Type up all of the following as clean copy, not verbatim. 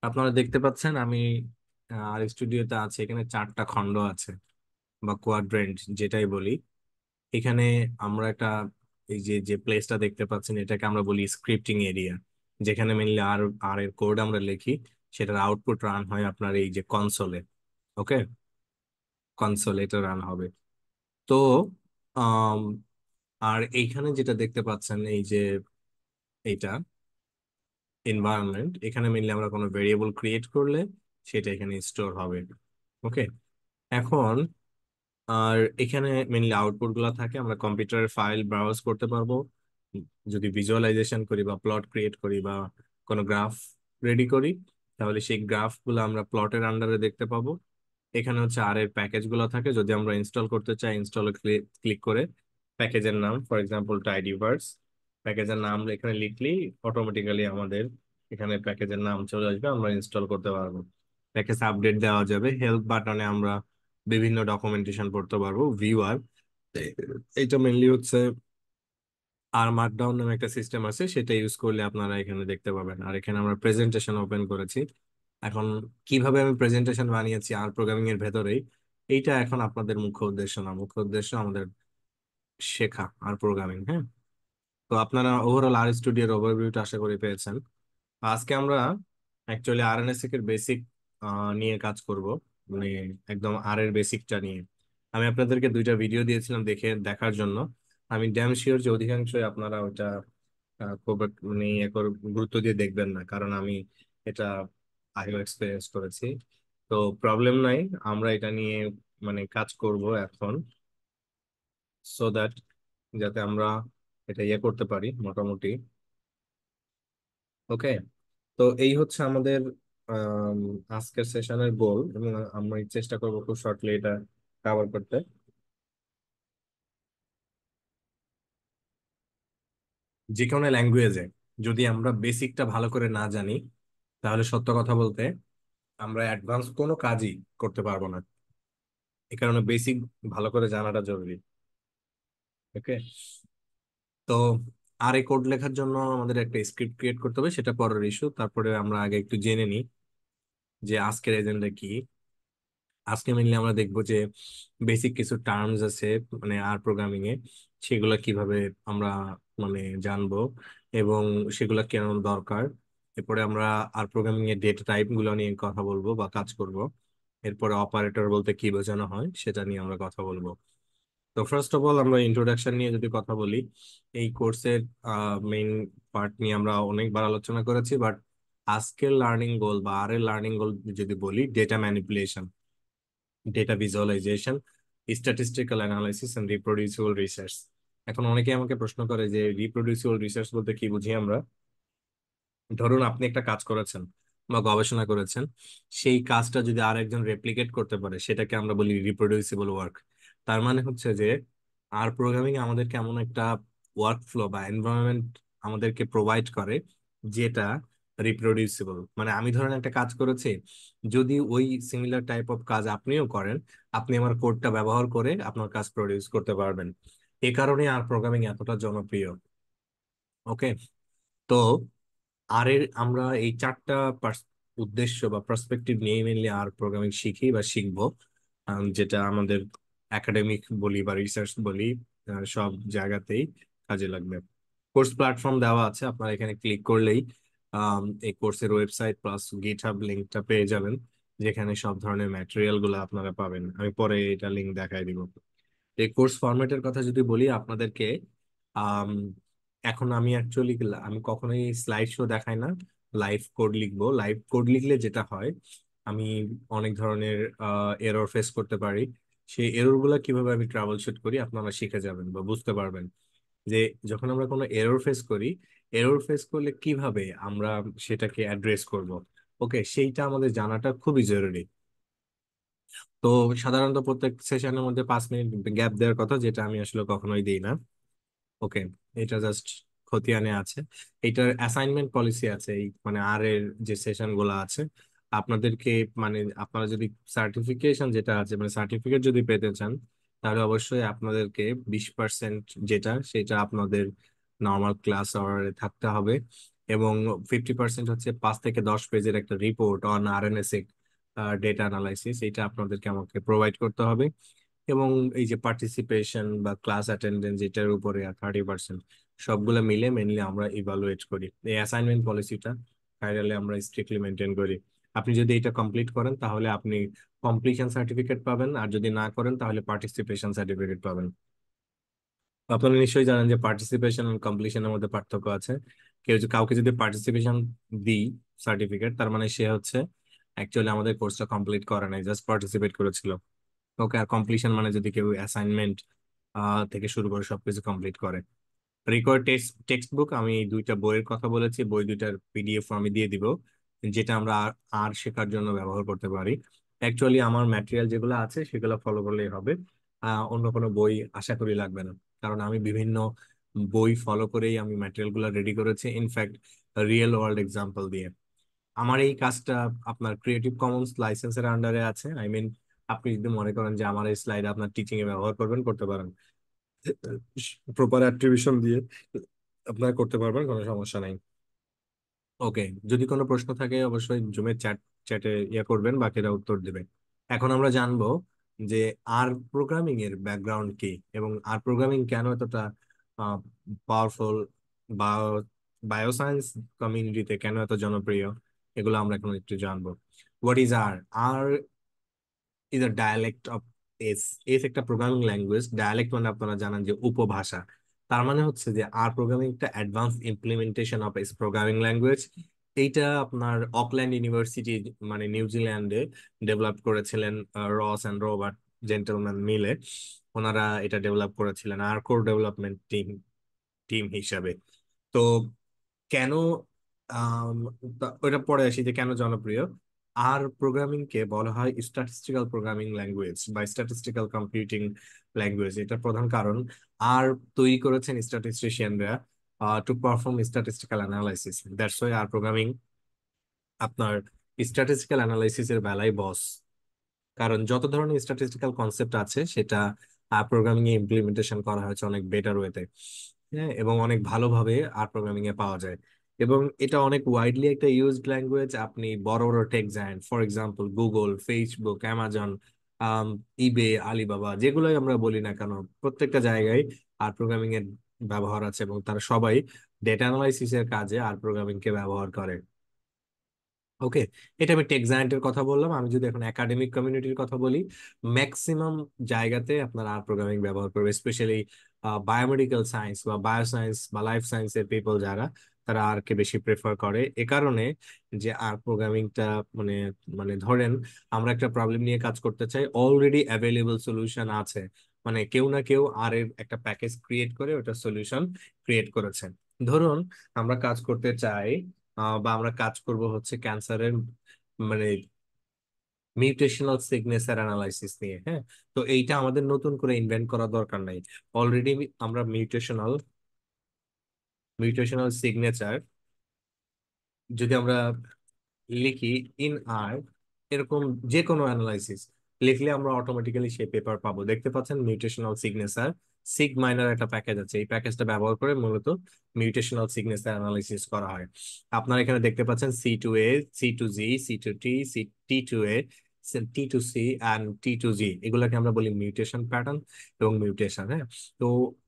আপনারা দেখতে পাচ্ছেন আমি আর স্টুডিওতে আছে। এখানে চারটা খণ্ড আছে বা কোয়াড্রেন্ট যেটাই বলি। এখানে আমরা একটা এই যে যে প্লেসটা দেখতে পাচ্ছেন এটাকে আমরা বলি স্ক্রিপ্টিং এরিয়া, যেখানে মেনলি আর আর এর কোড আমরা লিখি। সেটার আউটপুট রান হয় আপনার এই যে কনসোলে। ওকে, কনসোলে এটা রান হবে। তো আম, আর এইখানে যেটা দেখতে পাচ্ছেন এই যে এইটা এনভায়রনমেন্ট, এখানে মেনলি আমরা কোনো ভেরিয়েবল ক্রিয়েট করলে সেটা এখানে স্টোর হবে। ওকে, এখন আর এখানে মেনলি আউটপুট গুলা থাকে। আমরা কম্পিউটারের ফাইল ব্রাউজ করতে পারবো যদি ভিজুয়ালাইজেশন করি বা প্লট ক্রিয়েট করি বা কোনো গ্রাফ রেডি করি, তাহলে সেই গ্রাফ গুলো আমরা প্লটের আন্ডারে দেখতে পাবো। এখানে হচ্ছে আর এর প্যাকেজ গুলো থাকে। যদি আমরা ইনস্টল করতে চাই, ইনস্টলে ক্লিক করে প্যাকেজের নাম, ফর এক্সাম্পল টাইডিভার্স, প্যাকেজের নাম এখানে লিখলেই অটোমেটিক্যালি আমাদের এখানে প্যাকেজের নাম চলে আসবে, আমরা ইনস্টল করতে পারবো। প্যাকেজ আপডেট দেওয়া যাবে। হেল্প বাটনে আমরা বিভিন্ন ডকুমেন্টেশন পড়তে পারবো। ভিউ আর এইটা মেনলি হচ্ছে আর মার্কডাউন নামে একটা সিস্টেম আছে, সেটা ইউজ করলে আপনারা এখানে দেখতে পাবেন। আর এখানে আমরা প্রেজেন্টেশন ওপেন করেছি। এখন কিভাবে আমি প্রেজেন্টেশন বানিয়েছি আর প্রোগ্রামিং এর ভেতরেই, এইটা এখন আপনাদের মুখ্য উদ্দেশ্য না। মুখ্য উদ্দেশ্য আমাদের শেখা আর প্রোগ্রামিং। হ্যাঁ, তো আপনারা ওভারঅল আর স্টুডিওর ওভারভিউটা আশা করি পেয়েছেন। আজকে আমরা অ্যাকচুয়ালি আরএনএসএক এর বেসিক নিয়ে কাজ করব, মানে একদম আর এর বেসিকটা নিয়ে। আমি আপনাদেরকে দুইটা ভিডিও দিয়েছিলাম দেখার জন্য। আমি ড্যাম শিওর যে অধিকাংশই আপনারা ওটা খুব মানে গুরুত্ব দিয়ে দেখবেন না, কারণ আমি এটা আগেও এক্সপিরিয়েন্স করেছি। তো প্রবলেম নাই, আমরা এটা নিয়ে মানে কাজ করব এখন, সো দ্যাট যাতে আমরা এটা ইয়ে করতে পারি মোটামুটি। ওকে, তো এই হচ্ছে আমাদের আম, আজকের সেশনের গোল, এবং আমরা চেষ্টা করবো খুব শর্টলি এটা কভার করতে। যে কোনো ল্যাঙ্গুয়েজে যদি আমরা বেসিকটা ভালো করে না জানি, তাহলে সত্য কথা বলতে আমরা অ্যাডভান্স কোনো কাজই করতে পারবো না। এ কারণে বেসিক ভালো করে জানাটা জরুরি। ওকে, তো আর এই কোড লেখার জন্য আমাদের একটা স্ক্রিপ্ট ক্রিয়েট করতে হবে, সেটা পরের ইস্যু। তারপরে আমরা আগে একটু জেনে নিই যে আজকের এজেন্ডা কি। আজকে মেনলি আমরা দেখবো যে বেসিক কিছু টার্মস আছে মানে আর প্রোগ্রামিং এ, সেগুলা কিভাবে আমরা মানে জানবো এবং সেগুলা কেন দরকার। এরপরে আমরা আর প্রোগ্রামিং এর ডেটা টাইপ গুলো নিয়ে কথা বলবো বা কাজ করব। এরপরে অপারেটর বলতে কি বোঝানো হয় সেটা নিয়ে আমরা কথা বলবো। তো ফার্স্ট অফ অল আমরা ইন্ট্রোডাকশন নিয়ে যদি কথা বলি, এই কোর্সের মেইন পার্ট নিয়ে আমরা অনেকবার আলোচনা করেছি, বাট আজকের লার্নিং গোল বা আর এর লার্নিং গোল যদি বলি, data manipulation, data visualisation, statistical analysis and reproducible research. এখন অনেকে আমাকে প্রশ্ন করে যে রিপ্রোডিউসিবল রিসার্চ বলতে কি বুঝি আমরা। ধরুন আপনি একটা কাজ করেছেন বা গবেষণা করেছেন, সেই কাজটা যদি আরেকজন রেপ্লিকেট করতে পারে সেটাকে আমরা বলি রিপ্রোডিউসিবল ওয়ার্ক। তার মানে হচ্ছে যে আর প্রোগ্রামিং আমাদেরকে এমন একটা ওয়ার্ক ফ্লো বা এনভায়রনমেন্ট আমাদেরকে প্রোভাইড করে যেটা রিপ্রোডিউসিবল। মানে আমি ধরেন একটা কাজ করেছি, যদি ওই সিমিলার টাইপ অফ কাজ আপনিও করেন, আপনি আমার কোডটা ব্যবহার করে আপনার কাজ প্রডিউস করতে পারবেন। এ কারণে আর প্রোগ্রামিং এতটা জনপ্রিয়। ওকে, তো আর এর আমরা এই চারটা উদ্দেশ্য বা পার্সপেক্টিভ নিয়ে মেনলি আর প্রোগ্রামিং শিখি বা শিখবো। যেটা আমাদের একাডেমিক বলি বা রিসার্চ বলি, সব জায়গাতেই কাজে লাগবে। কোর্স প্ল্যাটফর্ম দেওয়া আছে, আপনারা এখানে ক্লিক করলেই এই কোর্সের ওয়েবসাইট প্লাস গিটহাব লিঙ্কটা পেয়ে যাবেন, যেখানে সব ধরনের ম্যাটেরিয়াল গুলো আপনারা পাবেন। আমি পরে এটা লিঙ্ক দেখাই দিব। এই কোর্স ফরম্যাটের কথা যদি বলি আপনাদেরকে, আম, এখন আমি অ্যাকচুয়ালি আমি কখনোই স্লাইড শো দেখাই না। লাইভ কোড লিখবো। লাইভ কোড লিখলে যেটা হয়, আমি অনেক ধরনের এরর ফেস করতে পারি। সেই এরর গুলা কিভাবে আমি ট্রাবল শুট করি আপনারা শিখে যাবেন বা বুঝতে পারবেন যে যখন আমরা কোনো এরর ফেস করি, এরর ফেস করলে কিভাবে আমরা সেটাকে অ্যাড্রেস করব। ওকে, সেইটা আমাদের জানাটা খুবই জরুরি। তো সাধারণত প্রত্যেক সেশনের মধ্যে 5 মিনিট গ্যাপ দেওয়ার কথা, যেটা আমি আসলে কখনোই দিই না। ওকে, এটা জাস্ট খতিয়ানে আছে। এটার অ্যাসাইনমেন্ট পলিসি আছে, এই মানে আর এর যে সেশন গুলো আছে আপনাদেরকে, মানে আপনারা যদি সার্টিফিকেশন যেটা আছে মানে সার্টিফিকেট যদি পেতে চান, তাহলে অবশ্যই আপনাদেরকে 20% যেটা সেটা আপনাদের নর্মাল ক্লাস আওয়ারে থাকতে হবে। এবং 50% হচ্ছে 5 থেকে 10 পেজের একটা রিপোর্ট অন আরএনএসিক ডেটা অ্যানালাইসিস, এটা আপনাদেরকে আমাকে প্রোভাইড করতে হবে। এবং এই যে পার্টিসিপেশন বা ক্লাস অ্যাটেন্ডেন্স, এটার উপরে আর 30%, সবগুলো মিলে মেনলি আমরা ইভালুয়েট করি। এই অ্যাসাইনমেন্ট পলিসিটা ফাইনালি আমরা স্ট্রিক্টলি মেনটেন করি। আপনি যদি এটা কমপ্লিট করেন তাহলে আপনি কমপ্লিশন সার্টিফিকেট পাবেন, আর যদি না করেন তাহলে পার্টিসিপেশন সার্টিফিকেট পাবেন। আপনারা নিশ্চয়ই জানেন যে পার্টিসিপেশন আর কমপ্লিশনের মধ্যে পার্থক্য আছে। কাউকে যদি পার্টিসিপেশন দিই সার্টিফিকেট, তার মানে সে হচ্ছে অ্যাকচুয়ালি আমাদের কোর্সটা কমপ্লিট করে নাই, জাস্ট পার্টিসিপেট করেছিল। ওকে, আর কমপ্লিশন মানে যদি কেউ অ্যাসাইনমেন্ট থেকে শুরু করে সবকিছু কমপ্লিট করে। রিকোয়ার্ড টেক্সট বুক, আমি এই দুইটা বইয়ের কথা বলেছি, বই দুইটার পিডিএফ আমি দিয়ে দিব, যেটা আমরা আর আর শেখার জন্য ব্যবহার করতে পারি। অ্যাকচুয়ালি আমার ম্যাটেরিয়াল যেগুলো আছে সেগুলো ফলো করলেই হবে, অন্য কোনো বই আশা করি লাগবে না। কারণ আমি বিভিন্ন বই ফলো করেই আমি ম্যাটেরিয়াল গুলো রেডি করেছি, ইনফ্যাক্ট রিয়েল ওয়ার্ল্ড এক্সাম্পল দিয়ে। আমার এই কাজটা আপনার ক্রিয়েটিভ কমন্স লাইসেন্সের আন্ডারে আছে, আই মিন আপনি যদি মনে করেন যে আমার এই স্লাইড আপনার টিচিং এ ব্যবহার করবেন, করতে পারেন, প্রপার অ্যাট্রিবিউশন দিয়ে আপনারা করতে পারবেন, কোনো সমস্যা নাই। ওকে, যদি কোনো প্রশ্ন থাকে অবশ্যই জুমের চ্যাটে ইয়ে করবেন, বাকিরা উত্তর দেবে। এখন আমরা জানবো যে আর প্রোগ্রামিং এর ব্যাকগ্রাউন্ড কি, এবং আর প্রোগ্রামিং কেন এতটা পাওয়ারফুল, বা বায়োসায়েন্স কমিউনিটিতে কেন এত জনপ্রিয়, এগুলো আমরা এখন একটু জানবো। What is R? R is a dialect of S. S একটা প্রোগ্রামিং ল্যাঙ্গুয়েজ, ডায়ালেক্ট মানে আপনারা জানেন যে উপভাষা। তার মানে হচ্ছে যে আর প্রোগ্রামিং একটা advance implementation of S programming language. এইটা আপনার অকল্যান্ড ইউনিভার্সিটি, মানে নিউজিল্যান্ডে ডেভেলপ করেছিলেন রস অ্যান্ড রবার্ট জেন্টলম্যান মিলে। ওনারা এটা ডেভেলপ করেছিলেন আর কোর ডেভেলপমেন্ট টিম টিম হিসাবে। তো কেন, আম, ওইটা পরে আসি যে কেন জনপ্রিয়। আর প্রোগ্রামিং কে বলা হয় স্ট্যাটিস্টিক্যাল প্রোগ্রামিং ল্যাঙ্গুয়েজ বা স্ট্যাটিস্টিক্যাল কম্পিউটিং ল্যাঙ্গুয়েজ। এটা প্রধান কারণ, আর তৈরি করেছেন স্ট্যাটিস্টিশিয়ানরা to perform statistical analysis. That's why R programming আপনার স্ট্যাটিস্টিক্যাল অ্যানালাইসিস এর বেলায় বস। কারণ যত ধরনের স্ট্যাটিস্টিক্যাল কনসেপ্ট আছে সেটা প্রোগ্রামিং এ ইমপ্লিমেন্টেশন করা হয়েছে অনেক বেটার ওয়েতে। হ্যাঁ, এবং অনেক ভালোভাবে আর প্রোগ্রামিং এ পাওয়া যায়। এবং এটা অনেক ওয়াইডলি একটা ইউজড ল্যাঙ্গুয়েজ। আপনি বড় বড় tech giant, for example Google, Facebook, Amazon, eBay, Alibaba, যেগুলোই আমরা বলি না কেন, প্রত্যেকটা জায়গায় আর প্রোগ্রামিং এর ব্যবহার আছে, এবং তারা সবাই ডেটা অ্যানালাইসিস এর কাজে আর প্রোগ্রামিং কে ব্যবহার করে। ওকে, এটা আমি টেক জায়ান্টের কথা বললাম। আমি যদি এখন একাডেমিক কমিউনিটির কথা বলি, ম্যাক্সিমাম জায়গাতে আপনার আর প্রোগ্রামিং ব্যবহার করবে, স্পেশালি বায়োমেডিক্যাল সায়েন্স বা বায়োসায়েন্স বা লাইফ সায়েন্সের পিপল যারা, তারা আর কে বেশি প্রেফার করে। এ কারণে যে আর প্রোগ্রামিংটা মানে মানে ধরেন আমরা একটা প্রবলেম নিয়ে কাজ করতে চাই, অলরেডি অ্যাভেলেবল সলিউশন আছে, মানে কেউ না কেউ আর এর একটা প্যাকেজ ক্রিয়েট করে ওটা সলিউশন ক্রিয়েট করেছে। ধরুন আমরা কাজ করতে চাই, বা আমরা কাজ করব হচ্ছে ক্যান্সারের মানে মিউটেশনাল সিগনেচার অ্যানালাইসিস নিয়ে। হ্যাঁ, তো এইটা আমাদের নতুন করে ইনভেন্ট করার দরকার নাই। অলরেডি আমরা মিউটেশনাল সিগনেচার যদি আমরা লিখি ইন আর, এরকম যে কোনো অ্যানালাইসিস লিখলে আমরা অটোমেটিক্যালি সেই পেপার পাবো। দেখতে পাচ্ছেন মিউটেশনাল সিগনেচার, সিগ মাইনার একটা প্যাকেজ আছে, এই প্যাকেজটা ব্যবহার করে মূলত মিউটেশনাল সিগনেচার অ্যানালাইসিস করা হয়। আপনারা এখানে দেখতে পাচ্ছেন C2A, C2G, C2T, T2A, T2C and T2G, এগুলাকে আমরা বলি মিউটেশন প্যাটার্ন এবং মিউটেশন। হ্যাঁ, তো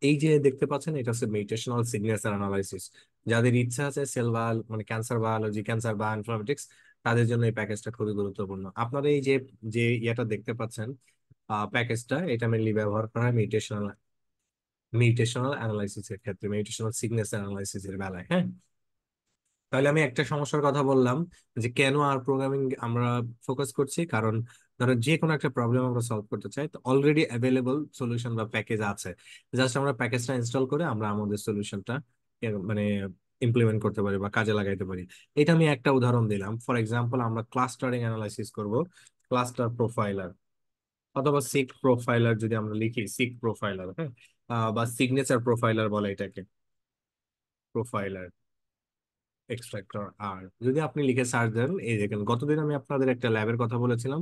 এই যে দেখতে পাচ্ছেন এটা হচ্ছে মিউটেশনাল সিগনেচার অ্যানালাইসিস। যাদের ইচ্ছা আছে সেল মানে ক্যান্সার বায়োলজি, ক্যান্সার বায়োইনফরমেটিক্স, তাদের জন্য এই প্যাকেজটা খুবই গুরুত্বপূর্ণ। আপনারা এই যে যে ইয়েটা দেখতে পাচ্ছেন প্যাকেজটা, এটা মেনলি ব্যবহার করা হয় মিউটেশনাল অ্যানালাইসিস এর ক্ষেত্রে, মিউটেশনাল সিগনেচার অ্যানালাইসিস এর বেলায়। হ্যাঁ, তাহলে আমি একটা সমস্যার কথা বললাম যে কেন আর প্রোগ্রামিং আমরা ফোকাস করছি, কারণ ধরো যে কোনো একটা প্রবলেম আমরা সলভ করতে চাই, তো অলরেডি অ্যাভেলেবল সলিউশন বা প্যাকেজ আছে, জাস্ট আমরা প্যাকেজটা ইনস্টল করে আমরা আমাদের সলিউশনটা মানে ইমপ্লিমেন্ট করতে পারি বা কাজে লাগাইতে পারি। এটা আমি একটা উদাহরণ দিলাম। ফর এক্সাম্পল আমরা ক্লাস্টারিং অ্যানালাইসিস করব, ক্লাস্টার প্রোফাইলার অথবা সিক প্রোফাইলার যদি আমরা লিখি, সিক প্রোফাইলার। হ্যাঁ, বা সিগনেচার প্রোফাইলার বলে এটাকে, প্রোফাইলার এক্সট্রাক্টর। আর যদি আপনি লিখে সার্চ দেন, এই দেখেন গতদিন আমি আপনাদের একটা ল্যাবের কথা বলেছিলাম,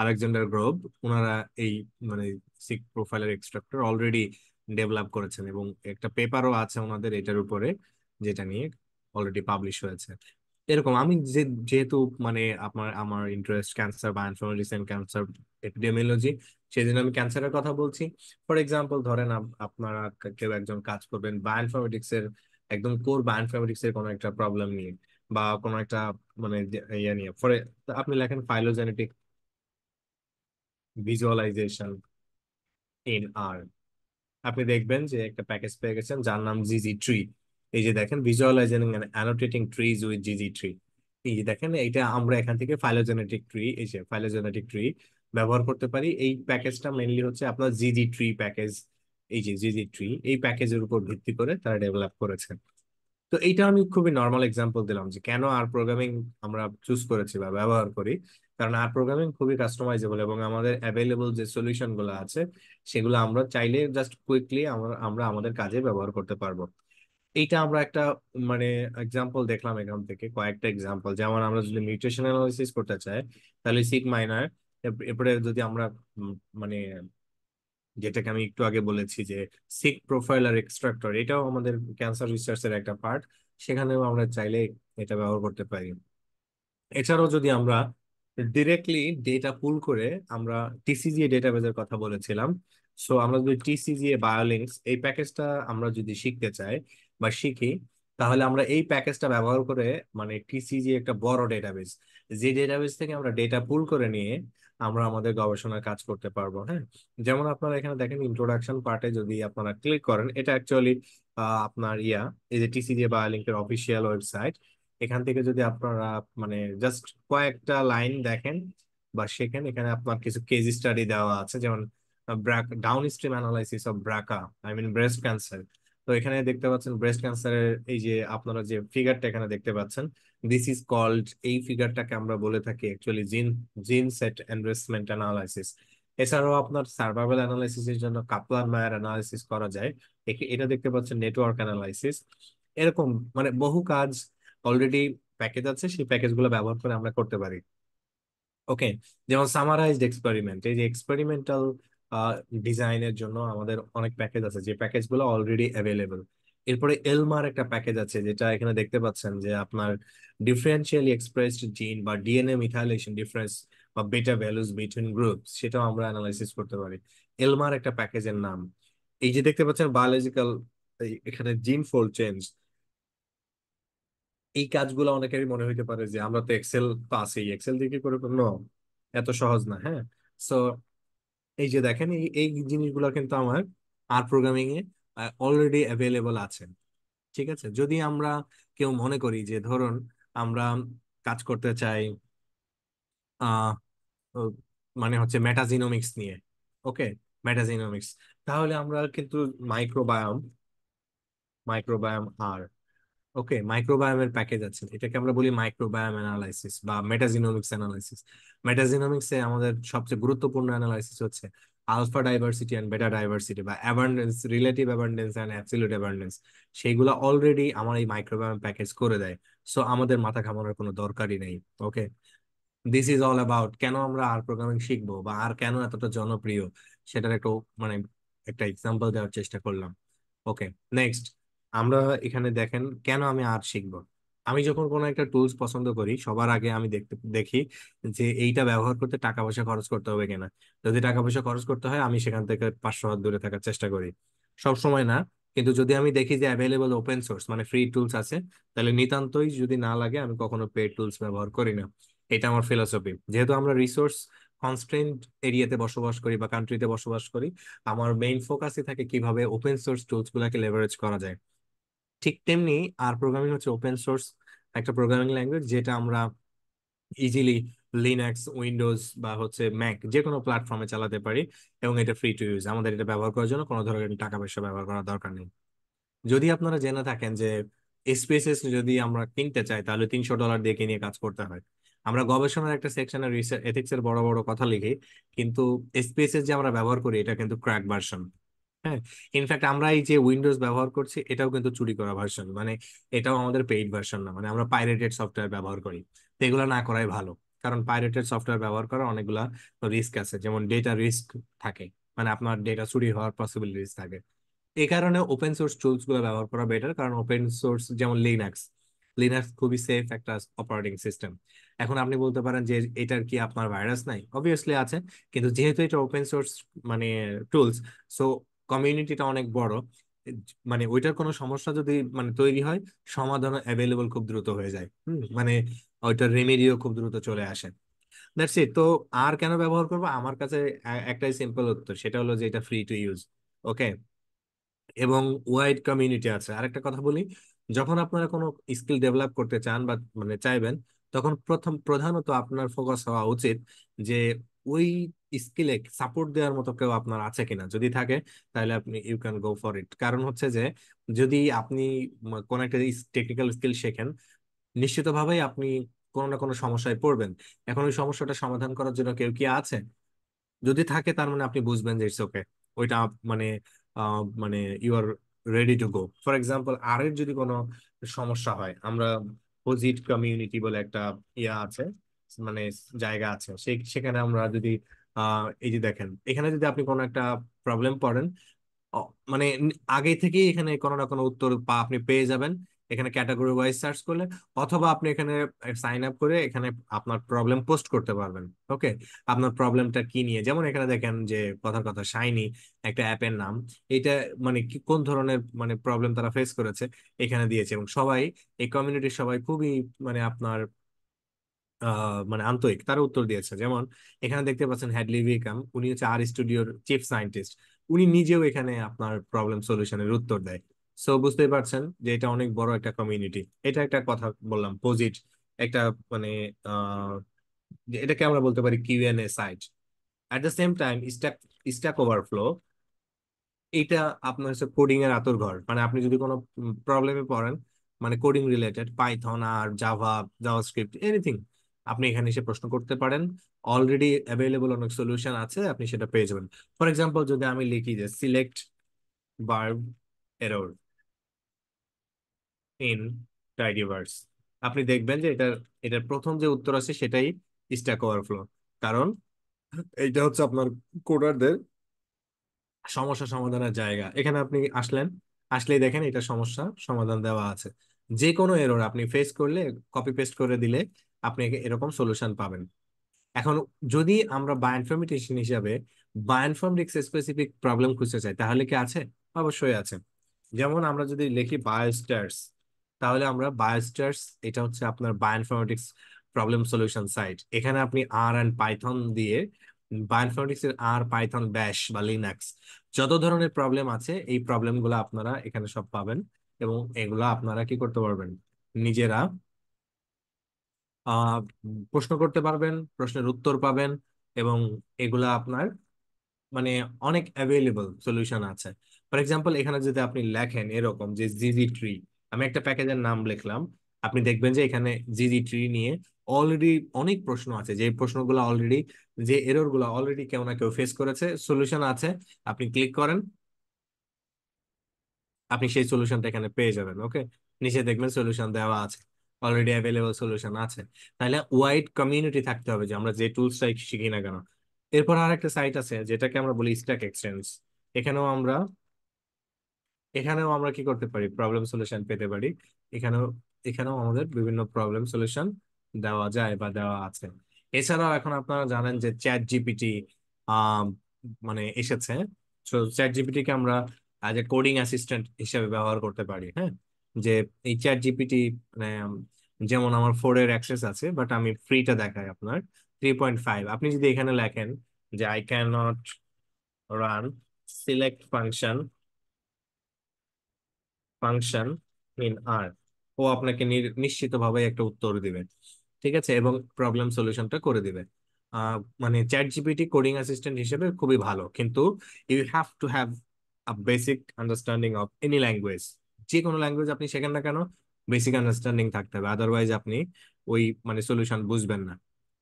আলেকজান্ডার গ্রোভ, ওনারা এই মানে sig profiler extractor already develop করেছেন, এবং একটা পেপারও আছে ওনাদের এটার উপরে, যেটা নিয়ে অলরেডি পাবলিশ হয়েছে। এরকম আমি যেহেতু মানে আমার ইন্টারেস্ট ক্যান্সার বা ইনফরমেটিক্স এন্ড ক্যান্সার এপিডেমিওলজি, সেই জন্য আমি ক্যান্সারের কথা বলছি। ফর এক্সাম্পল ধরেন আপনারা কেউ একজন কাজ করবেন বায়োইনফরমেটিক্স এর, একদম কোর বায়োইনফরমেটিক্স এর কোনো একটা প্রবলেম নিয়ে বা কোনো একটা মানে ইয়ে নিয়ে, ফরে আপনি লেখেন ফাইলোজেনেটিক ভিজুয়ালাইজেশন ইন আর, আপনি দেখবেন যে একটা প্যাকেজ পেয়ে গেছেন যার নাম জিজি ট্রি। এই যে দেখেন visualising and annotating trees with GG tree. এই যে দেখেন এটা আমরা এখান থেকে ফাইলোজেনেটিক ট্রি, এই যে ফাইলোজেনেটিক ট্রি ব্যবহার করতে পারি। এই প্যাকেজটা মেইনলি হচ্ছে আপনার জিজি ট্রি প্যাকেজ। এই যে জিজি ট্রি এই প্যাকেজের উপর ভিত্তি করে তারা ডেভেলপ করেছে। তো এইটা আমি খুবই নর্মাল এক্সাম্পল দিলাম যে কেন আর প্রোগ্রামিং আমরা চুজ করেছি বা ব্যবহার করি। কারণ আর প্রোগ্রামিং খুবই কাস্টমাইজেবল এবং আমাদের অ্যাভেলেবল যে সলিউশন গুলো আছে সেগুলো আমরা চাইলে জাস্ট কুইকলি আমরা আমরা আমাদের কাজে ব্যবহার করতে পারবো। এইটা আমরা একটা মানে এক্সাম্পল দেখলাম এখান থেকে, কয়েকটা এক্সাম্পল। যেমন আমরা যদি মিউটেশন অ্যানালাইসিস করতে চাই তাহলে সিক মাইনার, এরপরে যদি আমরা উম, মানে যেটাকে আমি একটু আগে বলেছি যে সিক প্রোফাইল আর এক্সট্রাক্টর, এটাও আমাদের ক্যান্সার রিসার্চের একটা পার্ট, সেখানেও আমরা চাইলে এটা ব্যবহার করতে পারি। এছাড়াও যদি আমরা ডিরেক্টলি ডেটা পুল করে, আমরা টিসিজিএ ডেটাবেজের কথা বলেছিলাম, সো আমরা যদি টিসিজিএ বায়োলিংকস এই প্যাকেজটা আমরা যদি শিখতে চাই বা শিখি, তাহলে আমরা এই প্যাকেজটা ব্যবহার করে মানে টিসিজিএ একটা বড় ডেটাবেজ, যে ডেটাবেজ থেকে আমরা ডেটা পুল করে নিয়ে আমরা আমাদের গবেষণার কাজ করতে পারবো। হ্যাঁ, যেমন আপনারা এখানে দেখেন ইন্ট্রোডাকশন পার্টে যদি আপনারা ক্লিক করেন, এটা অ্যাকচুয়ালি আপনার এই যে টিসিজিএ বায়োলিংকের অফিসিয়াল ওয়েবসাইট। এখান থেকে যদি আপনারা মানে জাস্ট কয়েকটা লাইন দেখেন বা শেখেন, এখানে আপনার কিছু কেস স্টাডি দেওয়া আছে, যেমন downstream analysis of BRCA, I mean breast cancer. তো এখানে দেখতে পাচ্ছেন ব্রেস্ট ক্যান্সারের এই যে আপনারা যে ফিগারটা এখানে দেখতে পাচ্ছেন, দিস ইজ কল্ড, এই ফিগারটাকে আমরা বলে থাকি অ্যাকচুয়ালি জিন জিন সেট এনরিচমেন্ট অ্যানালাইসিস। এছাড়াও আপনার সার্ভাইভাল অ্যানালাইসিসের জন্য কাপলার মায়ার অ্যানালাইসিস করা যায়। এটা দেখতে পাচ্ছেন নেটওয়ার্ক অ্যানালাইসিস। এরকম মানে বহু কাজ অলরেডি প্যাকেজ আছে, সেই প্যাকেজ গুলো ব্যবহার করে আমরা করতে পারি। ওকে, যেমন সামারাইজড এক্সপেরিমেন্ট, এই যে এক্সপেরিমেন্টাল ডিজাইনের জন্য আমাদের অনেক প্যাকেজ আছে, যে প্যাকেজ গুলো অলরেডি অ্যাভেলেবল। এরপরে এলমার একটা প্যাকেজ আছে, যেটা এখানে দেখতে পাচ্ছেন যে আপনার ডিফারেন্সিয়ালি এক্সপ্রেসড জিন বা ডিএনএ মিথাইলেশন ডিফারেন্স বা বেটা ভ্যালুজ বিটুইন গ্রুপস, সেটাও আমরা অ্যানালাইসিস করতে পারি। এলমার একটা প্যাকেজের নাম। এই যে দেখতে পাচ্ছেন বায়োলজিক্যাল, এখানে জিন ফোল্ড চেঞ্জ, এই কাজগুলো অনেকেরই মনে হইতে পারে যে আমরা তো এক্সেল তো আছেই, এক্সেল দিয়ে কি করে করবো, এত সহজ না। হ্যাঁ, সো এই যে দেখেন এই জিনিসগুলো কিন্তু আমার আর প্রোগ্রামিং এ অলরেডি অ্যাভেলেবল আছে। ঠিক আছে, যদি আমরা কেউ মনে করি যে ধরুন আমরা কাজ করতে চাই আহ ও, মানে হচ্ছে মেটাজিনোমিক্স নিয়ে। ওকে, মেটাজিনোমিক্স, তাহলে আমরা কিন্তু মাইক্রোবায়োম, মাইক্রোবায়োম আর ওকে মাইক্রোবায়োমের প্যাকেজ আছে, এটাকে আমরা বলি মাইক্রোবায়োম অ্যানালাইসিস বা মেটাজিনোমিক্স অ্যানালাইসিস। মেটাজিনোমিক্সে আমাদের সবচেয়ে গুরুত্বপূর্ণ অ্যানালাইসিস হচ্ছে আলফা ডাইভার্সিটি অ্যান্ড বেটা ডাইভার্সিটি বা abundance, relative abundance and absolute abundance. সেইগুলো অলরেডি আমার এই মাইক্রোবায়োম প্যাকেজ করে দেয়। সো আমাদের মাথা ঘামানোর কোনো দরকারই নেই। ওকে, দিস ইজ অল অ্যাবাউট কেন আমরা আর প্রোগ্রামিং শিখবো বা আর কেন এতটা জনপ্রিয়, সেটার একটু মানে একটা এক্সাম্পল দেওয়ার চেষ্টা করলাম। ওকে, নেক্সট আমরা এখানে দেখেন কেন আমি আর শিখবো। আমি যখন কোনো একটা টুলস পছন্দ করি সবার আগে আমি দেখি যে এইটা ব্যবহার করতে টাকা পয়সা খরচ করতে হবে কিনা। যদি টাকা পয়সা খরচ করতে হয় আমি সেখান থেকে 500 হাত দূরে থাকার চেষ্টা করি। সব সময় না, কিন্তু যদি আমি দেখি যে অ্যাভেলেবল ওপেন সোর্স মানে ফ্রি টুলস আছে, তাহলে নিতান্তই যদি না লাগে আমি কখনো পেড টুলস ব্যবহার করি না। এটা আমার ফিলোসফি। যেহেতু আমরা রিসোর্স কনস্ট্রেন্ট এরিয়াতে বসবাস করি বা কান্ট্রিতে বসবাস করি, আমার মেইন ফোকাসই থাকে কিভাবে ওপেন সোর্স টুলস গুলাকে লেভারেজ করা যায়। ঠিক তেমনি আর প্রোগ্রামিং হচ্ছে ওপেন সোর্স একটা প্রোগ্রামিং ল্যাঙ্গুয়েজ, যেটা আমরা ইজিলি লিনাক্স, উইন্ডোজ বা হচ্ছে ম্যাক যে কোনো প্ল্যাটফর্মে চালাতে পারি, এবং এটা ফ্রি টু ইউজ। আমাদের এটা ব্যবহার করার জন্য কোনো ধরনের টাকা পয়সা ব্যবহার করার দরকার নেই। যদি আপনারা জেনে থাকেন যে এসপিএসএস যদি আমরা কিনতে চাই তাহলে $300 দিয়ে কিনে কাজ করতে হয়। আমরা গবেষণার একটা সেকশনে রিসার্চ এথিক্স এর বড় বড় কথা লিখি, কিন্তু এসপিএসএস যে আমরা ব্যবহার করি এটা কিন্তু ক্র্যাক ভার্সন। হ্যাঁ, ইনফ্যাক্ট আমরা এই যে উইন্ডোজ ব্যবহার করছি এটাও কিন্তু চুরি করা ভার্সন, মানে এটাও আমাদের পেইড ভার্সন না, মানে আমরা পাইরেটেড সফটওয়্যার ব্যবহার করি। তো এগুলো না করাই ভালো, কারণ পাইরেটেড সফটওয়্যার ব্যবহার করার অনেকগুলা রিস্ক আছে, যেমন ডেটা রিস্ক থাকে, মানে আপনার ডেটা চুরি হওয়ার পসিবিলিটিস থাকে। এই কারণে ওপেন সোর্স টুলস গুলো ব্যবহার করা বেটার, কারণ ওপেন সোর্স যেমন লিনাক্স, লিনাক্স খুবই সেফ একটা অপারেটিং সিস্টেম। এখন আপনি বলতে পারেন যে এটার কি আপনার ভাইরাস নাই? অবভিয়াসলি আছে, কিন্তু যেহেতু এটা ওপেন সোর্স মানে টুলস, সো কমিউনিটিটা অনেক বড়। মানে ওইটার কোনো সমস্যা যদি মানে তৈরি হয়, সমাধান অ্যাভেলেবল খুব দ্রুত হয়ে যায়। মানে ওইটার রেমেডিও খুব দ্রুত চলে আসে। That's it. তো আর কেন ব্যবহার করবো? আমার কাছে একটাই সিম্পল উত্তর, সেটা হলো যে এটা ফ্রি টু ইউজ। ওকে। এবং ওয়াইড কমিউনিটি আছে। আরেকটা কথা বলি, যখন আপনারা কোনো স্কিল ডেভেলপ করতে চান বা মানে চাইবেন, তখন প্রধানত আপনার ফোকাস হওয়া উচিত যে ওই স্কিলে সাপোর্ট দেওয়ার মতো কেউ আপনার আছে কিনা। যদি থাকে, তাহলে আপনি you can go for it. কারণ হচ্ছে যে যদি আপনি কোন একটা টেকনিক্যাল স্কিল শেখেন, নিশ্চিতভাবেই আপনি কোনো না কোনো সমস্যায় পড়বেন। এখন ওই সমস্যাটা সমাধান করার জন্য কেউ কি আছে? যদি থাকে, তার মানে আপনি বুঝবেন যে ইটস ওকে। ওইটা মানে মানে you are ready to go. For example, R এর যদি কোনো সমস্যা হয়, আমরা পজিট কমিউনিটি বলে একটা ইয়া আছে, মানে জায়গা আছে, সেখানে আমরা যদি এই যে দেখেন, এখানে যদি আপনি কোনো একটা প্রবলেম পড়েন, মানে আগে থেকেই এখানে কোনো না কোনো উত্তর আপনি পেয়ে যাবেন এখানে ক্যাটাগরি ওয়াইজ সার্চ করলে। অথবা আপনি এখানে সাইন আপ করে এখানে আপনার প্রবলেম পোস্ট করতে পারবেন। ওকে। আপনার প্রবলেমটা কি নিয়ে, যেমন এখানে দেখেন যে কথার কথা শাইনি একটা অ্যাপের নাম, এটা মানে কি কোন ধরনের মানে প্রবলেম তারা ফেস করেছে এখানে দিয়েছে। এবং সবাই, এই কমিউনিটির সবাই খুবই মানে আপনার মানে আন্তরিক, তারা উত্তর দিয়েছে। যেমন এখানে দেখতে পাচ্ছেন হ্যাডলি উইকাম, উনি হচ্ছে আর স্টুডিওর চিফ সায়েন্টিস্ট। উনি নিজেও এখানে আপনার প্রবলেম সলিউশনের উত্তর দেয়। সো বুঝতেই পারছেন যে এটা অনেক বড় একটা কমিউনিটি। এটা একটা কথা বললাম পজিট, একটা মানে আহ এটাকে আমরা বলতে পারি QnA site. At the same time stack stack overflow, এটা আপনার হচ্ছে কোডিং এর আতুর ঘর। মানে আপনি যদি কোনো প্রবলেমে পড়েন, মানে কোডিং রিলেটেড, পাইথন আর জাভা, জাভাস্ক্রিপ্ট, এনিথিং, আপনি এখানে এসে প্রশ্ন করতে পারেন। অলরেডি অ্যাভেলেবল অনেক সলিউশন আছে, আপনি সেটা পেয়ে যাবেন। ফর এক্সাম্পল, যদি আমি লিখি যে সিলেক্ট ভার্ব এরর ইন টাইডিভার্স, আপনি দেখবেন যে এটার এটার প্রথম যে উত্তর আছে সেটাই স্ট্যাক ওভারফ্লো। কারণ এইটা হচ্ছে আপনার কোডারদের সমস্যা সমাধানের জায়গা। এখানে আপনি আসলেন, আসলেই দেখেন এটা সমস্যা সমাধান দেওয়া আছে। যে কোনো এরর আপনি ফেস করলে কপি পেস্ট করে দিলে আপনি এরকম সলিউশন পাবেন। এখন যদি আমরা বায়োইনফরমেটিক্স হিসাবে বায়োইনফরমেটিক্স স্পেসিফিক প্রবলেম খুঁজতে চাই, তাহলে কি আছে? অবশ্যই আছে। যেমন আমরা যদি লিখি বায়োস্টার্স, তাহলে আমরা বায়োস্টার্স, এটা হচ্ছে আপনার বায়োইনফরমেটিক্স প্রবলেম সলিউশন সাইট। এখানে আপনি আর এন্ড পাইথন দিয়ে বায়োইনফরমেটিক্স এর আর, পাইথন, ব্যাশ বা লিনাক্স, যত ধরনের প্রবলেম আছে এই প্রবলেম গুলো আপনারা এখানে সব পাবেন। এবং এগুলা আপনারা কি করতে পারবেন? নিজেরা আহ প্রশ্ন করতে পারবেন, প্রশ্নের উত্তর পাবেন। এবং এগুলা আপনার মানে অনেক অ্যাভেলেবল সলিউশন আছে। ফর এক্সাম্পল, এখানে যদি আপনি লেখেন এরকম যে জিজি ট্রি, আমি একটা প্যাকেজের নাম লিখলাম, আপনি দেখবেন যে এখানে জিজি ট্রি নিয়ে অলরেডি অনেক প্রশ্ন আছে, যে প্রশ্নগুলো অলরেডি, যে এরর গুলো অলরেডি কেউ না কেউ ফেস করেছে, সলিউশন আছে। আপনি ক্লিক করেন, আপনি সেই সলিউশনটা এখানে পেয়ে যাবেন। ওকে। নিচে দেখবেন সলিউশন দেওয়া আছে, অলরেডি অ্যাভেলেবল সলিউশন আছে। তাহলে ওয়াইড কমিউনিটি থাকতে হবে যে আমরা যে টুলসটাই শিখি না কেন। এরপর আর একটা সাইট আছে যেটাকে আমরা বলি স্ট্যাক এক্সচেঞ্জ। এখানেও আমরা এখানেও আমরা কি করতে পারি? প্রবলেম সলিউশন পেতে পারি। এখানেও এখানেও আমাদের বিভিন্ন প্রবলেম সলিউশন দেওয়া যায় বা দেওয়া আছে। এছাড়াও এখন আপনারা জানেন যে চ্যাট জিপিটি মানে এসেছে। তো চ্যাট জিপিটি কে আমরা অ্যাজ এ কোডিং অ্যাসিস্ট্যান্ট হিসেবে ব্যবহার করতে পারি। হ্যাঁ, যে এই চ্যাট জিপিটি মানে যেমন আমার 4 এর অ্যাক্সেস আছে, বাট আমি ফ্রিটা দেখাই আপনার 3.5। আপনি যদি এখানে লেখেন যে I can not run select function in R, ও আপনাকে নিশ্চিতভাবে একটা উত্তর দিবে। ঠিক আছে, এবং প্রবলেম সলিউশনটা করে দিবে। মানে চ্যাট জিপিটি কোডিং অ্যাসিস্ট্যান্ট হিসেবে খুবই ভালো, কিন্তু you have to have a basic understanding of any language. যে কোনো ল্যাঙ্গুয়েজ আপনি শেখেন না কেন, বেসিক আন্ডারস্ট্যান্ডিং থাকতে হবে, আদারওয়াইজ আপনি ওই মানে সলিউশন বুঝবেন না।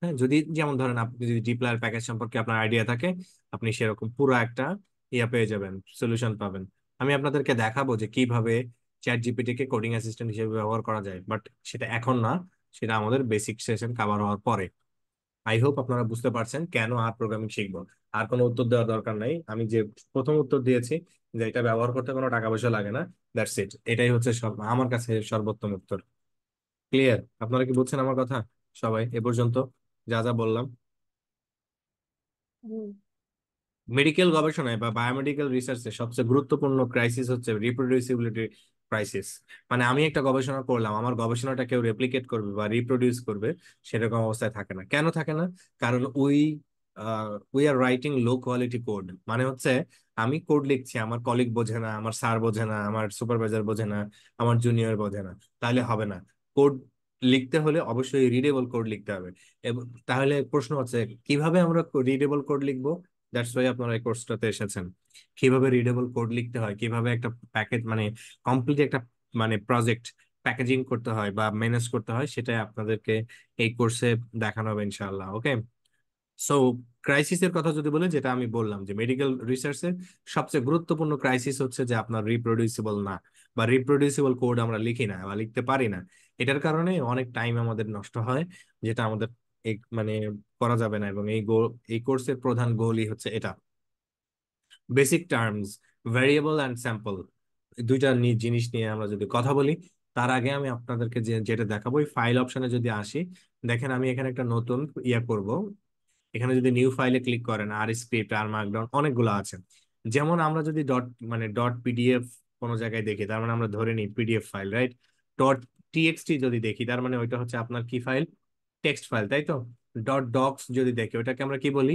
হ্যাঁ, যদি যেমন ধরেন আপনি যদি ডিপ্লয়ার প্যাকেজ সম্পর্কে আপনার আইডিয়া থাকে, আপনি সেরকম পুরো একটা ইয়া পেয়ে যাবেন, সলিউশন পাবেন। আমি আপনাদেরকে দেখাবো যে কিভাবে চ্যাট জিপিটি কে কোডিং অ্যাসিস্ট্যান্ট হিসেবে ব্যবহার করা যায়, বাট সেটা এখন না, সেটা আমাদের বেসিক সেশন কভার হওয়ার পরে। আই হোপ আপনারা বুঝতে পারছেন কেন আর প্রোগ্রামিং শিখবো। আর কোনো উত্তর দেওয়ার দরকার নাই, আমি যে প্রথম উত্তর দিয়েছি যে এটা ব্যবহার করতে কোনো টাকা পয়সা লাগে না, দ্যাটস ইট। এটাই হচ্ছে আমার কাছে সর্বোত্তম উত্তর। ক্লিয়ার? আপনারা কি বুঝছেন আমার কথা সবাই এ পর্যন্ত যা যা বললাম? হুম। মেডিকেল গবেষণায় বা বায়োমেডিকেল রিসার্চে সবচেয়ে গুরুত্বপূর্ণ ক্রাইসিস হচ্ছে রিপ্রোডিউসিবিলিটি ক্রাইসিস। মানে আমি একটা গবেষণা করলাম, আমার গবেষণাটা কেউ রেপ্লিকেট করবে বা রিপ্রোডিউস করবে, সেরকম অবস্থায় থাকে না। কেন থাকে না? কারণ we are writing low quality code. মানে হচ্ছে আমি কোড লিখছি, আমার কলিগ বোঝে না, আমার স্যার বোঝে না, আমার সুপারভাইজার বোঝে না, আমার জুনিয়র বোঝে না, তাহলে হবে না। কোড লিখতে হলে অবশ্যই রিডেবল কোড লিখতে হবে। এবং তাহলে প্রশ্ন হচ্ছে কিভাবে আমরা রিডেবল কোড লিখবো? দ্যাটস ওয়াই আপনারা এই কোর্সটাতে এসেছেন। কিভাবে রিডেবল কোড লিখতে হয়, কিভাবে একটা প্যাকেজ মানে কমপ্লিট একটা মানে প্রজেক্ট প্যাকেজিং করতে হয় বা ম্যানেজ করতে হয়, সেটাই আপনাদেরকে এই কোর্সে দেখানো হবে ইনশাআল্লাহ। ওকে। সো ক্রাইসিসের কথা যদি বলি, যেটা আমি বললাম যে মেডিকেল রিসার্চের সবচেয়ে গুরুত্বপূর্ণ ক্রাইসিস হচ্ছে যে আপনার রিপ্রোডিউসিবল না, বা রিপ্রোডিউসিবল কোড আমরা লিখি না বা লিখতে পারি না। এটার কারণে অনেক টাইম আমাদের নষ্ট হয়, যেটা আমাদের মানে করা যাবে না। এবং এই কোর্সের প্রধান গোলই হচ্ছে এটা। Basic terms, variable and sample, দুইটা জিনিস নিয়ে আমরা যদি কথা বলি, তার আগে আমি আপনাদেরকে যেটা দেখাবো, এই ফাইল অপশনে যদি আসি, দেখেন আমি এখানে একটা নতুন করব। এখানে যদি নিউ ফাইলে ক্লিক করেন, আর স্ক্রিপ্ট আর মার্কডাউন অনেকগুলো আছে। যেমন আমরা যদি ডট পিডিএফ কোনো জায়গায় দেখি, তার মানে আমরা ধরে নিই PDF file, right? Dot TXT যদি দেখি, তার মানে ওইটা হচ্ছে আপনার কি ফাইল? টেক্সট ফাইল, তাই তো? ডট ডক্স যদি দেখি, ওইটাকে আমরা কি বলি?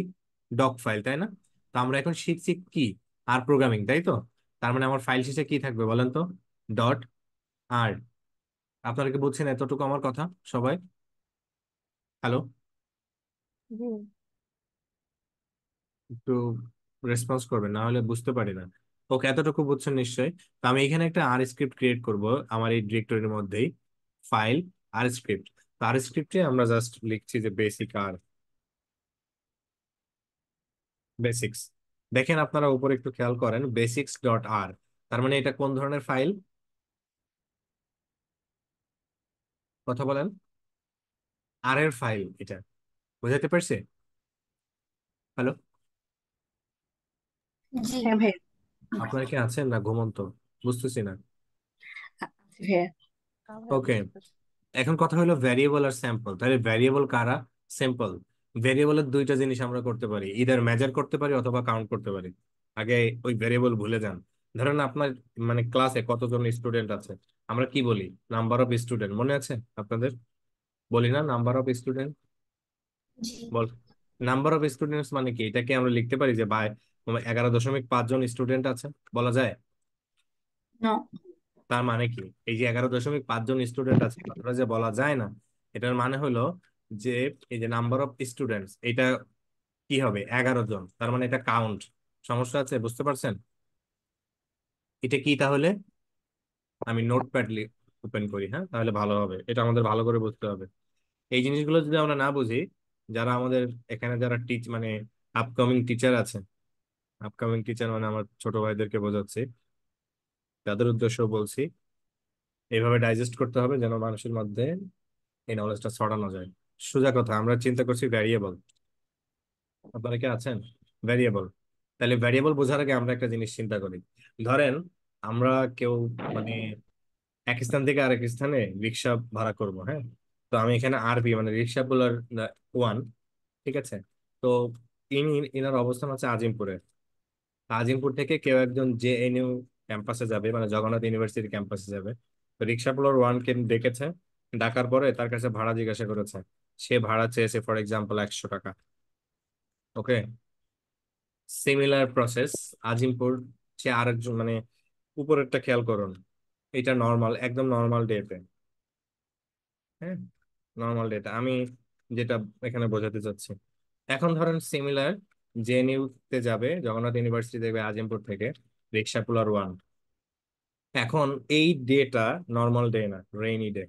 ডক ফাইল, তাই না? তো আমরা এখন শিখছি কি? আর প্রোগ্রামিং, তাই তো? তার মানে আমার ফাইল শেষে কি থাকবে বলেন তো? ডট আর। আপনারা কি বুঝছেন এতটুকু আমার কথা সবাই? হ্যালো? হুম। একটু রেসপন্স করবেন, না হলে বুঝতে পারি না। ওকে, এতটুকু বুঝছেন নিশ্চয়ই। তো আমি এখানে একটা আর স্ক্রিপ্ট ক্রিয়েট করব আমার এই ডিরেক্টরির মধ্যেই, ফাইল আর স্ক্রিপ্ট। তো আর স্ক্রিপ্টে আমরা জাস্ট লিখছি যে বেসিক আর, বেসিক্স। দেখেন আপনারা উপরে একটু খেয়াল করেন, বেসিক্স ডট আর। তার মানে এটা কোন ধরনের ফাইল? কথা বলেন। আর এর ফাইল এটা, বুঝাতে পারছে? হ্যালো? জি। হ্যাঁ ভাইয়া। আপনারা কি আছেন না ঘুমন্ত? বুঝতেছি না। আছি ভাইয়া। ভাইয়া ওকে, বুঝতে পারছি। এখন কথা হলো ভ্যারিয়েবল আর স্যাম্পল। তাহলে ভ্যারিয়েবল কারা? সিম্পল। ভ্যারিয়েবলের দুইটা জিনিস আমরা করতে পারি, ইদার মেজার করতে পারি অথবা কাউন্ট করতে পারি। আগে ওই ভ্যারিয়েবল ভুলে যান। ধরেন আপনার মানে ক্লাসে কতজন স্টুডেন্ট আছে, আমরা কি বলি? নাম্বার অফ স্টুডেন্ট, মনে আছে আপনাদের? বলি না number of student? G. Ball. Number of students মানে কি? এটাকে আমরা লিখতে পারি যে বাই 11.5 জন স্টুডেন্ট আছে, বলা যায়? নো। তার মানে কি? এই যে 11.5 জন স্টুডেন্ট আছে, কথাটা যে বলা যায় না, এটার মানে হলো যে এই যে নাম্বার অফ স্টুডেন্টস, এটা কি হবে? 11 জন, তার মানে এটা কাউন্ট। সমস্যা আছে, বুঝতে পারছেন? এটা কি তাহলে? আমি নোটপ্যাড ওপেন করি, হ্যাঁ, তাহলে ভালো হবে, এটা আমাদের ভালো করে বুঝতে হবে। এই জিনিসগুলো যদি আমরা না বুঝি, যারা আমাদের এখানে যারা মানে আপকামিং টিচার আছে, আপকামিং টিচার মানে আমার ছোট ভাইদেরকে বোঝাচ্ছি, তাদের উদ্দেশ্য বলছি, এইভাবে ডাইজেস্ট করতে হবে যেন মানুষের মধ্যে এই নলেজটা ছড়ানো যায়। সোজা কথা, আমরা চিন্তা করছি ভ্যারিয়েবল। আপনারা কি আছেন? ভ্যারিয়েবল। তাহলে ভ্যারিয়েবল বোঝার আগে আমরা একটা জিনিস চিন্তা করি। ধরেন আমরা কেউ মানে এক স্থান থেকে আরেক স্থানে রিক্সা ভাড়া করব, হ্যাঁ? তো আমি এখানে আরবি মানে রিক্সা পুলার ওয়ান, ঠিক আছে? তো ইনার অবস্থান হচ্ছে আজিমপুরে। আজিমপুর থেকে কেউ একজন জেএনইউ ক্যাম্পাসে যাবে, মানে জগন্নাথ ইউনিভার্সিটি ক্যাম্পাসে যাবে। তো রিক্সা পুলার ওয়ান কে ডেকেছে, ডাকার পরে তার কাছে ভাড়া জিজ্ঞাসা করেছে। সে ভাড়া চেয়েছে ফর এক্সাম্পল 100 টাকা। ওকে, সিমিলার প্রসেস আজিমপুর, সে আরেকজন মানে উপরেরটা খেয়াল করুন, এটা নর্মাল, একদম নর্মাল ডেতে, হ্যাঁ, নর্মাল ডেটা আমি যেটা এখানে বোঝাতে চাচ্ছি। এখন ধরেন সিমিলার জেএনইউ তে যাবে, জগন্নাথ ইউনিভার্সিটি যাবে আজিমপুর থেকে রিক্সা পুলার ওয়ান। এখন এই ডেটা নর্মাল ডে না, রেইনি ডে।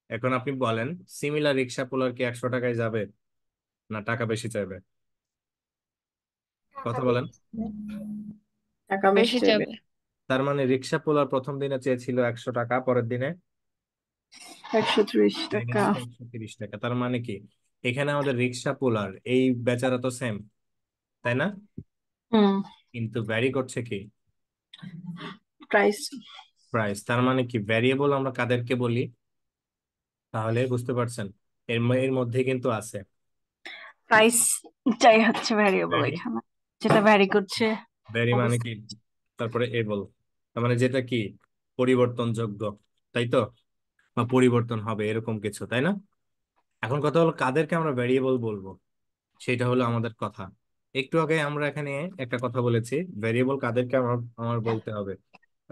এখন আপনি বলেন, সিমিলার রিক্সা পুলার কি 100 টাকায় যাবে, না টাকা বেশি চাইবে? কথা বলেন। টাকা বেশি বেশি চাইবে। যাবে। তার মানে রিক্সা পুলার প্রথম দিনে চেয়েছিল 100 টাকা, পরের দিনে 130 টাকা। 130 টাকা। তার মানে কি? এখানে আমাদের রিক্সা পুলার এই বেচারা তো সেম, তাই না? হুম। কিন্তু ভ্যারি করছে কি? প্রাইস। প্রাইস, তার মানে কি ভ্যারিয়েবল আমরা কাদেরকে বলি? তাহলে বুঝতে পারছেন, এর মধ্যে কিন্তু আছে প্রাইস চাই হচ্ছে ভ্যারিয়েবল ভ্যারি। এখানে, যেটা ভ্যারি করছে ভ্যারি মানে অবস্থা। কি? তারপরে এবল, তার মানে যেটা কি পরিবর্তনযোগ্য, তাই তো, বা পরিবর্তন হবে এরকম কিছু, তাই না? এখন কথা হলো কাদেরকে আমরা ভ্যারিয়েবল বলবো, সেটা হলো আমাদের কথা। একটু আগে আমরা এখানে একটা কথা বলেছি, ভ্যারিয়েবল কাদেরকে আমার আমার বলতে হবে।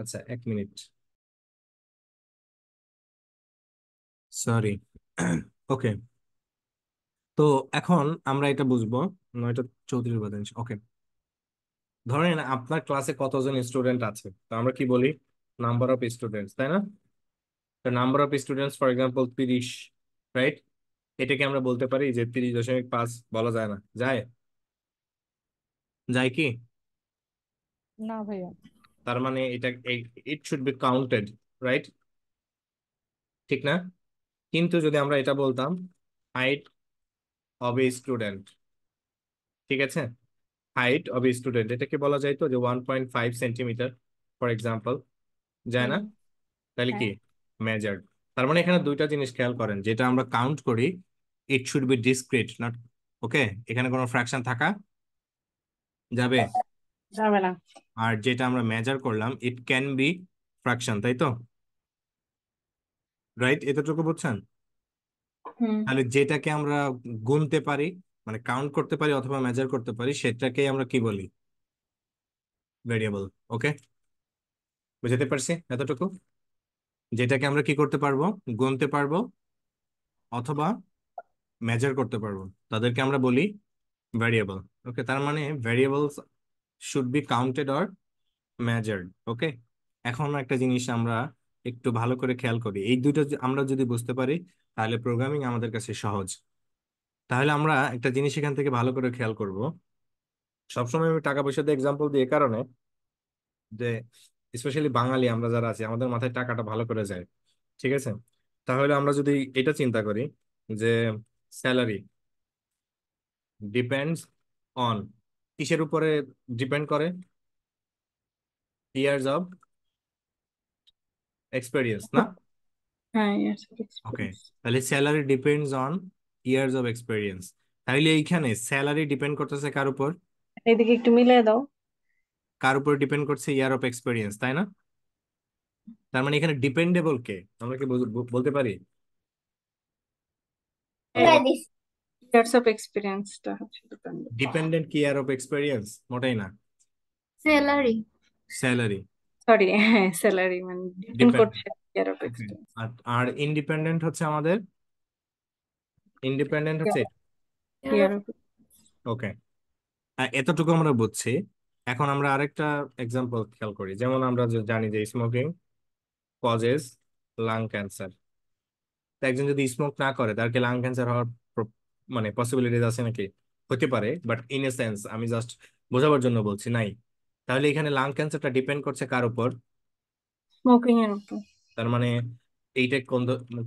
আচ্ছা, 1 মিনিট, সরি। ওকে, তো এখন আমরা এটা বুঝবো। 9:34 বাজে, ওকে। ধরেন আপনার ক্লাসে কতজন স্টুডেন্ট আছে, তো আমরা কি বলি? নাম্বার অফ স্টুডেন্টস, তাই না? তো number of students for example 30, right? এটাকে আমরা বলতে পারি যে 30.5, বলা যায় না? যায়? যায় কি? না ভাইয়া। তার মানে এটা ইট শুড বি কাউন্টেড, রাইট? ঠিক না? কিন্তু যদি আমরা এটা বলতাম হাইট অফ এ স্টুডেন্ট, ঠিক আছে, হাইট অফ এ স্টুডেন্ট, এটাকে বলা যায় তো যে 1.5 সেন্টিমিটার ফর এক্সাম্পল, যায় না? হুম। তাহলে কি হ্যাঁ। মেজার্ড। তার মানে এখানে দুইটা জিনিস খেয়াল করেন, যেটা আমরা কাউন্ট করি it should be discrete, not, okay, এখানে কোনো ফ্র্যাকশন থাকা যাবে। যাবে না। আর যেটা আমরা মেজার করলাম ইট ক্যান বি ফ্র্যাকশন, তাই তো, রাইট? এতটুকু বুঝছেন? হুম। তাহলে যেটাকে আমরা গুনতে পারি, মানে কাউন্ট করতে পারি অথবা মেজার করতে পারি, সেটাকেই আমরা কি বলি? ভেরিয়েবল। ওকে, বুঝতে পারছি এতটুকু? যেটাকে আমরা কি করতে পারবো, গুনতে পারবো অথবা মেজার করতে পারবো, তাদেরকে আমরা বলি ভ্যারিয়েবল। ওকে, তার মানে variables should be counted or measured. Okay, এখন একটা জিনিস আমরা একটু ভালো করে খেয়াল করি, এই দুটো আমরা যদি বুঝতে পারি তাহলে প্রোগ্রামিং আমাদের কাছে সহজ। তাহলে আমরা একটা জিনিস এখান থেকে ভালো করে খেয়াল করব। সবসময় আমি টাকা পয়সা দিয়ে এক্সাম্পল দিই এ কারণে যে স্পেশালি বাঙালি আমরা যারা আছি, আমাদের মাথায় টাকাটা ভালো করে যায়, ঠিক আছে? তাহলে আমরা যদি এটা চিন্তা করি যে স্যালারি ডিপেন্ডস অন, কিসের উপরে ডিপেন্ড করে? ইয়ার্স অফ এক্সপেরিয়েন্স, না? হ্যাঁ, ইয়ার্স অফ ওকে, এক্সপিরিয়েন্স। তাহলে salary depends on years of experience. তাহলে এইখানে স্যালারি ডিপেন্ড করতেছে কার উপর? এদিকে একটু মিলিয়ে দাও। কার উপর ডিপেন্ড করছে? ইয়ার অফ এক্সপেরিয়েন্স, তাই না? তার মানে এখানে ডিপেন্ডেবল কে, আমরা কি বলতে পারি? ইয়ার্স অফ এক্সপিরিয়েন্সটা হচ্ছে ডিপেন্ডেন্ট। ডিপেন্ডেন্ট কি ইয়ার অফ এক্সপেরিয়েন্স? মোটেই না, স্যালারি। স্যালারি সরি, হ্যাঁ স্যালারি মানে ডিপেন্ড ডিপেন্ডেন্ট। করছে ইয়ার অফ ওকে, এক্সপিরিয়েন্স। আর আর ইন্ডিপেন্ডেন্ট হচ্ছে আমাদের, ইন্ডিপেন্ডেন্ট হচ্ছে। ইয়ার অফ। ওকে, এতটুকু আমরা বুঝছি। এখন আমরা আরেকটা এক্সাম্পল খেয়াল করি, যেমন আমরা যে জানি যে স্মোকিং কজেস লাং ক্যান্সার। একজন যদি স্মোক না করে তার কি লাং ক্যান্সার হওয়ার মানে পসিবিলিটিস আছে নাকি? হতে পারে, বাট ইন এ সেন্স আমি জাস্ট বোঝাবার জন্য বলছি, নাই। তাহলে এখানে লাং ক্যান্সারটা ডিপেন্ড করছে কার উপর? স্মোকিং এর উপর। তার মানে এইটা কোন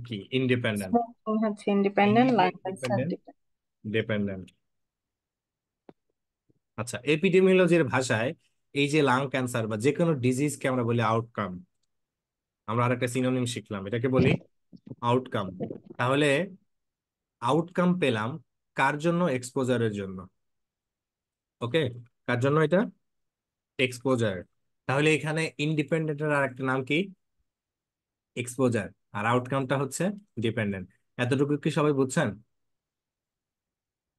কি ইন্ডিপেন্ডেন্ট? স্মোকিং হচ্ছে independent, lung cancer independent, dependent. Dependent. আচ্ছা, এপিডেমিওলজির ভাষায় এই যে লাং ক্যান্সার বা যে কোনো ডিজিজকে আমরা বলি আউটকাম। আমরা আরেকটা সিনোনিম শিখলাম, এটাকে বলি আউটকাম। তাহলে আউটকাম পেলাম কার জন্য? এক্সপোজারের জন্য। ওকে, কার জন্য এটা? এক্সপোজার। তাহলে এখানে ইন্ডিপেন্ডেন্টের আর একটা নাম কি? এক্সপোজার। আর আউটকামটা হচ্ছে ডিপেন্ডেন্ট। এতটুকু কি সবাই বুঝছেন?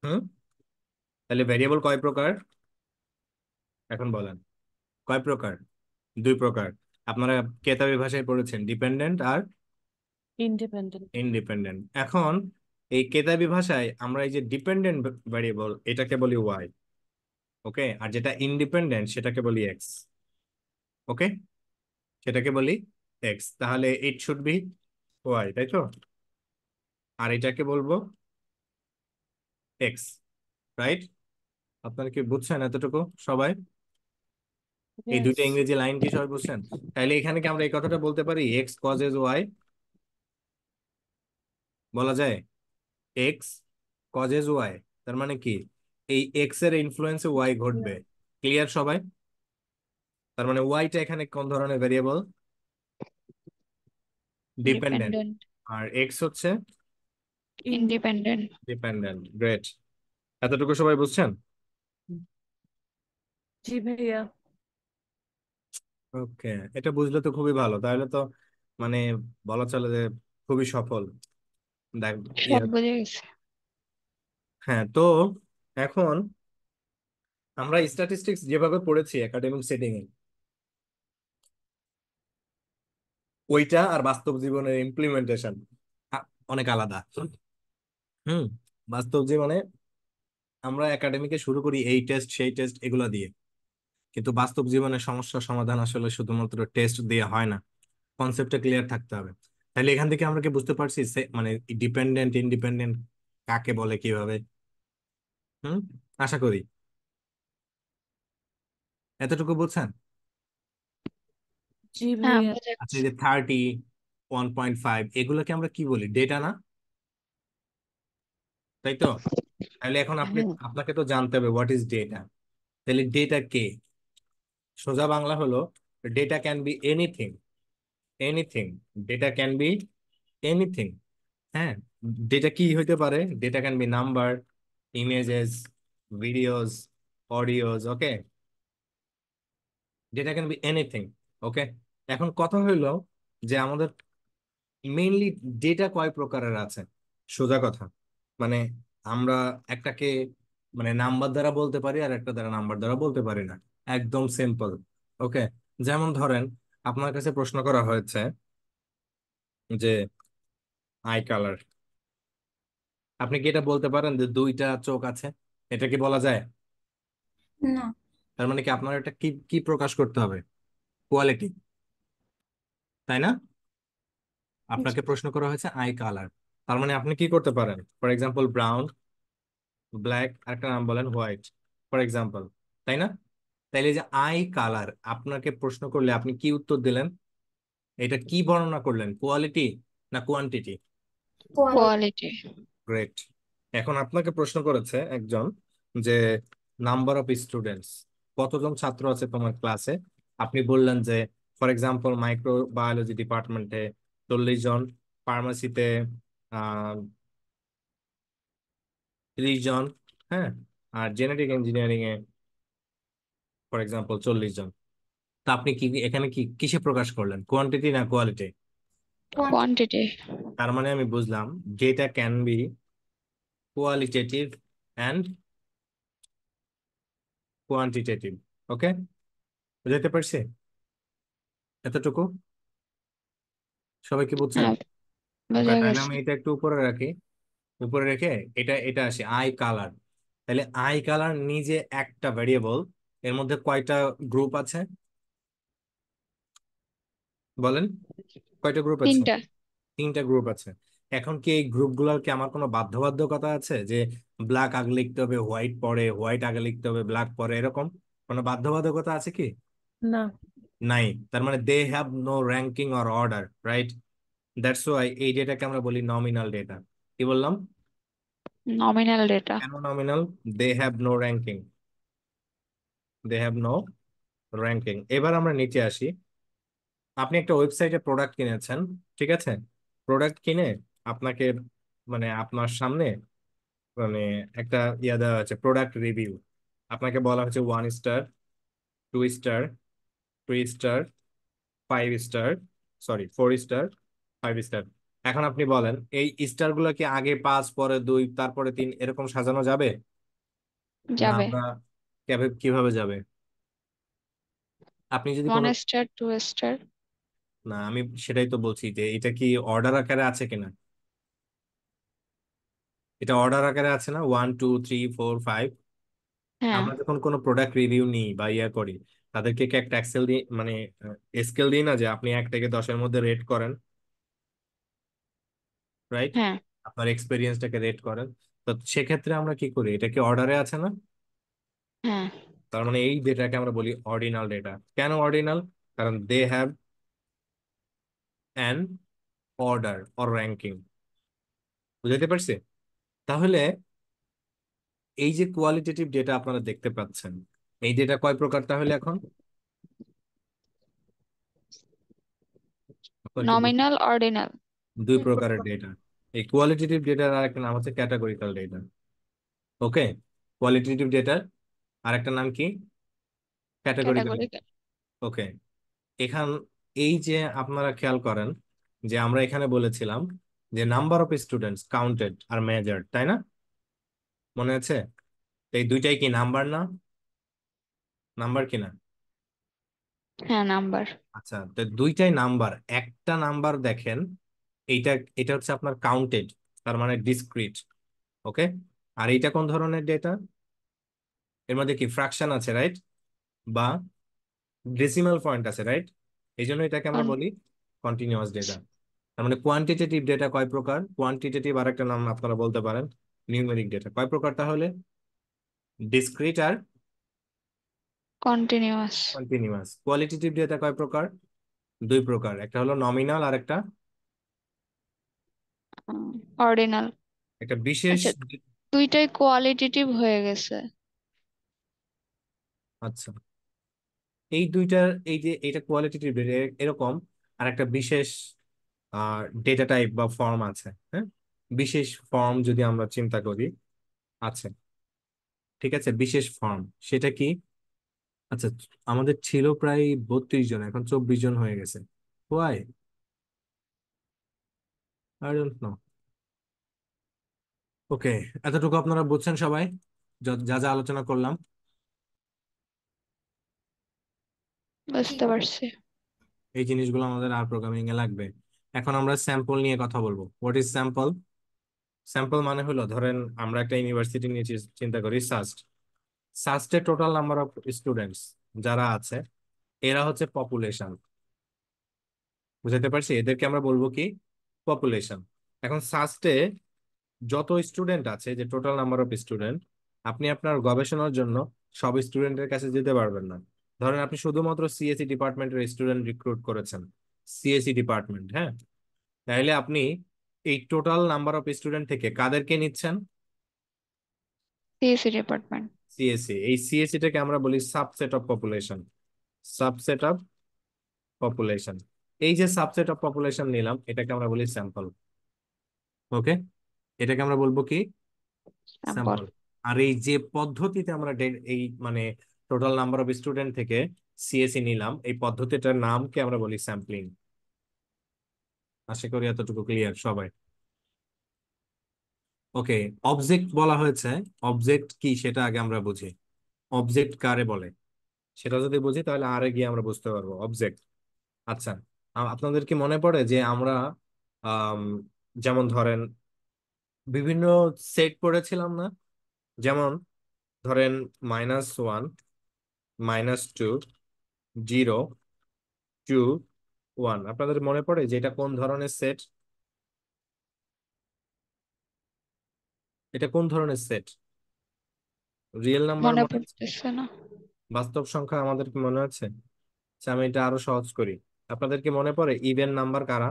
হুম। তাহলে ভেরিয়েবল কয় প্রকার এখন বলেন? কয় প্রকার? 2 প্রকার। আপনারা কেতাবি ভাষায় পড়েছেন, ডিপেন্ডেন্ট আর ইন্ডিপেন্ডেন্ট। ইন্ডিপেন্ডেন্ট। এখন এই কেতাবি ভাষায় আমরা এই যে ডিপেন্ডেন্ট ভেরিয়েবল এটাকে বলি ওয়াই, ওকে, আর যেটা ইন্ডিপেন্ডেন্ট সেটাকে বলি এক্স। ওকে, সেটাকে বলি এক্স। তাহলে ইট শুড বি ওয়াই, তাই তো, আর এটাকে বলবো এক্স, রাইট? আপনারা কি বুঝছেন এতটুকু সবাই? এই ইয়েস। দুইটা ইংরেজি লাইন কি সবাই বুঝছেন? তাহলে এখানে কি আমরা এই কথাটা বলতে পারি এক্স কজেস ওয়াই? বলা যায় এক্স কজেস ওয়াই। তার মানে কি এই এক্স এর ইনফ্লুয়েন্সে ওয়াই ঘটবে। ক্লিয়ার সবাই? তার মানে ওয়াইটা এখানে কোন ধরনের ভেরিয়েবল? ডিপেন্ডেন্ট। ডিপেন্ডেন্ট। আর এক্স হচ্ছে ইন্ডিপেন্ডেন্ট। ডিপেন্ডেন্ট। গ্রেট। এতটুকু সবাই বুঝছেন? জি ভাইয়া। ওকে, এটা বুঝলে তো খুবই ভালো, তাহলে তো মানে বলা চলে যে খুবই সফল। দেখ, সব ইয়া, বুঝে গেছে। হ্যাঁ। তো এখন আমরা স্ট্যাটিস্টিক্স যেভাবে পড়েছি একাডেমিক সেটিং এ, ওইটা আর বাস্তব জীবনের ইমপ্লিমেন্টেশন অনেক আলাদা। হুম। বাস্তব জীবনে আমরা একাডেমিকে শুরু করি এই টেস্ট সেই টেস্ট এগুলা দিয়ে, কিন্তু বাস্তব জীবনে সমস্যার সমাধান আসলে শুধুমাত্র টেস্ট দিয়ে হয় না। কনসেপ্টটা ক্লিয়ার থাকতে হবে। তাহলে এখান থেকে আমরা কি বুঝতে পারছি মানে ডিপেন্ডেন্ট ইন্ডিপেন্ডেন্ট কাকে বলে কিভাবে? হুম। আশা করি এতটুকু বুঝছেন। জি হ্যাঁ, ভাইয়া। বুঝে আচ্ছা, গেছে। এই যে 30, 1.5 এগুলোকে আমরা কি বলি? ডেটা না? তাই তো? তাহলে এখন হ্যাঁ। আপনাকে তো জানতে হবে হোয়াট ইজ ডেটা। তাহলে ডেটা কে? সোজা বাংলা হলো data can be anything. Anything. Data can be anything. হ্যাঁ। ডেটা কি হইতে পারে? Data can be number, images, videos, audios. Okay, data can be anything. Okay. এখন কথা হইলো যে আমাদের মেইনলি ডেটা কয় প্রকারের আছে। সোজা কথা, মানে আমরা একটাকে মানে নাম্বার দ্বারা বলতে পারি আর একটা দ্বারা নাম্বার দ্বারা বলতে পারি না। একদম সিম্পল। ওকে। যেমন ধরেন, আপনার কাছে প্রশ্ন করা হয়েছে যে আই কালার, আপনি কি এটা বলতে পারেন যে দুইটা চোখ আছে? এটা কি বলা যায়? না। তার মানে কি আপনার এটা কি কি প্রকাশ করতে হবে? কোয়ালিটি, তাই না? আপনাকে প্রশ্ন করা হয়েছে আই কালার, তার মানে আপনি কি করতে পারেন? ফর এক্সাম্পল ব্রাউন, ব্ল্যাক, একটা নাম বলেন হোয়াইট, ফর এক্সাম্পল। তাই না? তাইলে এই যে আই কালার আপনাকে প্রশ্ন করলে আপনি কি উত্তর দিলেন? এটা কি বর্ণনা করলেন? কোয়ালিটি না কোয়ান্টিটি? কোয়ালিটি। গ্রেট। এখন আপনাকে প্রশ্ন করেছে একজন যে নাম্বার অফ স্টুডেন্টস, কতজন ছাত্র আছে তোমার ক্লাসে? আপনি বললেন যে ফর এক্সাম্পল মাইক্রোবায়োলজি ডিপার্টমেন্টে 40 জন, ফার্মাসিতে 30 জন, হ্যাঁ, আর জেনেটিক ইঞ্জিনিয়ারিং এ ফর এক্সাম্পল 40 জন। তা আপনি কি এখানে কি কিসে প্রকাশ করলেন, কোয়ান্টিটি না কোয়ালিটি? কোয়ান্টিটি। তার মানে আমি বুঝলাম data can be qualitative and quantitative. Okay, বুঝতে পারছি এতটুকু? সবাই কি বুঝছেন? হ্যাঁ, ওকে, বুঝে তাহলে গেছে। আমি এটা একটু উপরে রাখি। উপরে রেখে এটা এটা আসি আই কালার। তাহলে আই কালার নিজে একটা ভেরিয়েবল, এর মধ্যে কয়টা গ্রুপ আছে বলেন? কয়টা গ্রুপ আছে? তিনটা। 3টা গ্রুপ আছে। এখন কি এই গ্রুপগুলোর কি আমার কোনো বাধ্যবাধকতা আছে যে ব্ল্যাক আগে লিখতে হবে হোয়াইট পরে, হোয়াইট আগে লিখতে হবে ব্ল্যাক পরে, এরকম কোনো বাধ্যবাধকতা আছে কি? না। নাই। তার মানে they have no ranking or order, right? That's why এই ডেটাকে আমরা বলি নমিনাল ডেটা। কি বললাম? Nominal data. কেন nominal? They have no ranking. They have no ranking. এবার আমরা নিচে আসি। আপনি একটা ওয়েবসাইটে প্রোডাক্ট কিনেছেন, ঠিক আছে? প্রোডাক্ট কিনে আপনাকে মানে আপনার সামনে মানে একটা ইয়া দেওয়া হচ্ছে প্রোডাক্ট রিভিউ। আপনাকে বলা হচ্ছে 1 star, 2 star, 3 star, 5 star, sorry 4 star, 5 star. এখন আপনি বলেন এই স্টার গুলো কি আগে 5 পরে 2 তারপরে 3 এরকম সাজানো যাবে? না যাবে। আমরা কিভাবে যাবে? আপনি যদি ওয়ান কোনো, স্টার, টু স্টার। না আমি সেটাই তো বলছি যে এটা কি অর্ডার আকারে আছে কিনা। এটা অর্ডার আকারে আছে না, 1 2 3 4 5। হ্যাঁ। আমরা যখন কোনো প্রোডাক্ট রিভিউ নিই বা ইয়া করি, তাদেরকে কি একটা এক্সেল দিয়ে মানে স্কেল দিই না যে আপনি 1 থেকে 10-এর মধ্যে রেট করেন, রাইট? হ্যাঁ। আপনার এক্সপিরিয়েন্সটাকে রেট করেন। তো সেক্ষেত্রে আমরা কি করি, এটা কি অর্ডারে আছে না? হ্যাঁ। তার মানে এই ডেটাকে আমরা বলি অর্ডিনাল ডেটা। কেন অর্ডিনাল? কারণ they have an order or ranking. বুঝতে পারছি? তাহলে এই যে কোয়ালিটেটিভ ডেটা আপনারা দেখতে পাচ্ছেন, এই ডেটা কয় প্রকার তাহলে এখন? একটু নমিনাল অর্ডিনাল। দুই প্রকারের ডেটা। এই কোয়ালিটেটিভ ডেটার আরেকটা নাম হচ্ছে ক্যাটাগরিক্যাল ডেটা। ওকে, কোয়ালিটেটিভ ডেটার আরেকটা নাম কি? ক্যাটাগরিক্যাল। ক্যাটাগরিক্যাল। ওকে, এখান এই যে আপনারা খেয়াল করেন যে আমরা এখানে বলেছিলাম যে নাম্বার অফ স্টুডেন্টস কাউন্টেড আর মেজার্ড, তাই না? মনে আছে? এই দুইটাই কি নাম্বার না? নাম্বার কিনা? হ্যাঁ, নাম্বার। আচ্ছা, তো দুইটাই নাম্বার। একটা নাম্বার দেখেন, এইটা এটা হচ্ছে আপনার কাউন্টেড, তার মানে ডিসক্রিট। ওকে, আর এইটা কোন ধরনের ডেটা? এর মধ্যে কি ফ্র্যাকশন আছে, রাইট? বা ডেসিমাল পয়েন্ট আছে, রাইট? এই জন্য এটাকে আমরা বলি কন্টিনিউয়াস ডেটা। তার মানে কোয়ান্টিটেটিভ ডেটা কয় প্রকার? কোয়ান্টিটেটিভ আর একটা নাম আপনারা বলতে পারেন নিউমেরিক ডেটা। কয় প্রকার তাহলে? ডিসক্রিট আর কন্টিনিউয়াস। কন্টিনিউয়াস। কোয়ালিটেটিভ ডেটা কয় প্রকার? দুই প্রকার, একটা হলো নমিনাল আর একটা অর্ডিনাল। একটা বিশেষ। আচ্ছা, দুইটাই কোয়ালিটেটিভ হয়ে গেছে। আচ্ছা, এই দুইটার এই যে এটা কোয়ালিটেটিভ ডেটা এরকম, আর একটা বিশেষ ডেটা টাইপ বা ফর্ম আছে, হ্যাঁ? বিশেষ ফর্ম যদি আমরা চিন্তা করি, আছে, ঠিক আছে, বিশেষ ফর্ম। সেটা কি? আচ্ছা, আমাদের ছিল প্রায় 32 জন, এখন 24 জন হয়ে গেছে। Why? I don't know. Okay, এতটুকু আপনারা বুঝছেন সবাই, যা যা আলোচনা করলাম? জি। বুঝতে পারছি। এই জিনিসগুলো আমাদের আর প্রোগ্রামিং এ লাগবে। এখন আমরা স্যাম্পল নিয়ে কথা বলবো। What is sample? স্যাম্পল মানে হলো, ধরেন আমরা একটা ইউনিভার্সিটি নিয়ে চিন্তা করি, সাস্ট। সাস্টের টোটাল নাম্বার অফ স্টুডেন্টস যারা আছে, এরা হচ্ছে পপুলেশন। বুঝাতে পারছি? এদেরকে আমরা বলবো কি? পপুলেশন। এখন সাস্টে যত স্টুডেন্ট আছে, যে টোটাল নাম্বার অফ স্টুডেন্ট, আপনি আপনার গবেষণার জন্য সব স্টুডেন্টের কাছে যেতে পারবেন না। ধরেন আপনি শুধুমাত্র সিএসসি ডিপার্টমেন্টের স্টুডেন্ট রিক্রুট করেছেন, সিএসসি ডিপার্টমেন্ট, হ্যাঁ? তাহলে আপনি এই টোটাল নাম্বার অফ স্টুডেন্ট থেকে কাদেরকে নিচ্ছেন? CSC department. সিএসসি। এই সিএসসি টাকে আমরা বলি subset of population. Subset of population. এই যে সাবসেট অফ পপুলেশন নিলাম, এটাকে আমরা বলি স্যাম্পল। ওকে, এটাকে আমরা বলবো কি? স্যাম্পল। স্যাম্পল। আর এই যে পদ্ধতিতে আমরা এই মানে টোটাল নাম্বার অফ স্টুডেন্ট থেকে সিএসসি নিলাম, এই পদ্ধতিটার নামকে আমরা বলি স্যাম্পলিং। আশা করি এতটুকু ক্লিয়ার সবাই। ওকে, অবজেক্ট বলা হয়েছে। অবজেক্ট কি সেটা আগে আমরা বুঝি। অবজেক্ট কারে বলে সেটা যদি বুঝি, তাহলে আরে গিয়ে আমরা বুঝতে পারবো অবজেক্ট। আচ্ছা, আপনাদের কি মনে পড়ে যে আমরা আম, যেমন ধরেন বিভিন্ন সেট পড়েছিলাম না? যেমন ধরেন -1, -2, 0, 2, 1। আপনাদের মনে পড়ে যে এটা কোন ধরনের সেট? এটা কোন ধরনের সেট? রিয়েল নাম্বার মনে মনে আছে? পড়তেছে না। বাস্তব সংখ্যা আমাদের কি মনে আছে? আচ্ছা, আমি এটা আরো সহজ করি। আপনাদের কি মনে পড়ে ইভেন নাম্বার কারা?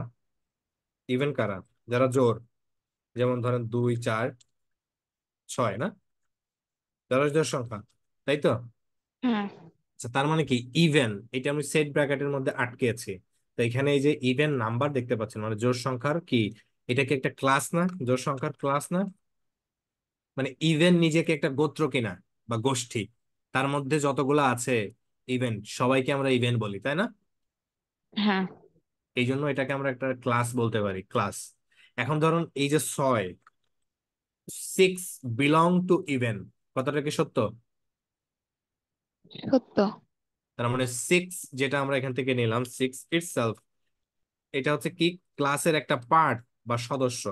ইভেন কারা? যারা জোড়, যেমন ধরেন 2, 4, 6, না? যারা জোড় সংখ্যা, তাই তো? হ্যাঁ। আচ্ছা, তার মানে কি ইভেন এটা আমি সেট ব্র্যাকেটের মধ্যে আটকেছি। তো এখানে এই যে ইভেন নাম্বার দেখতে পাচ্ছেন, মানে জোড় সংখ্যার কি, এটা কি একটা ক্লাস না? জোড় সংখ্যার ক্লাস না? মানে ইভেন নিজেকে একটা গোত্র কিনা বা গোষ্ঠী, তার মধ্যে যতগুলো আছে ইভেন, সবাইকে আমরা ইভেন বলি, তাই না? হ্যাঁ। এই জন্য এটাকে আমরা একটা ক্লাস বলতে পারি, ক্লাস। এখন ধরুন এই যে 6, 6 বিলং টু ইভেন, কথাটা কি সত্য? সত্য। তার মানে 6 যেটা আমরা এখান থেকে নিলাম, 6 ইটসেলফ, এটা হচ্ছে কি? ক্লাসের একটা পার্ট বা সদস্য।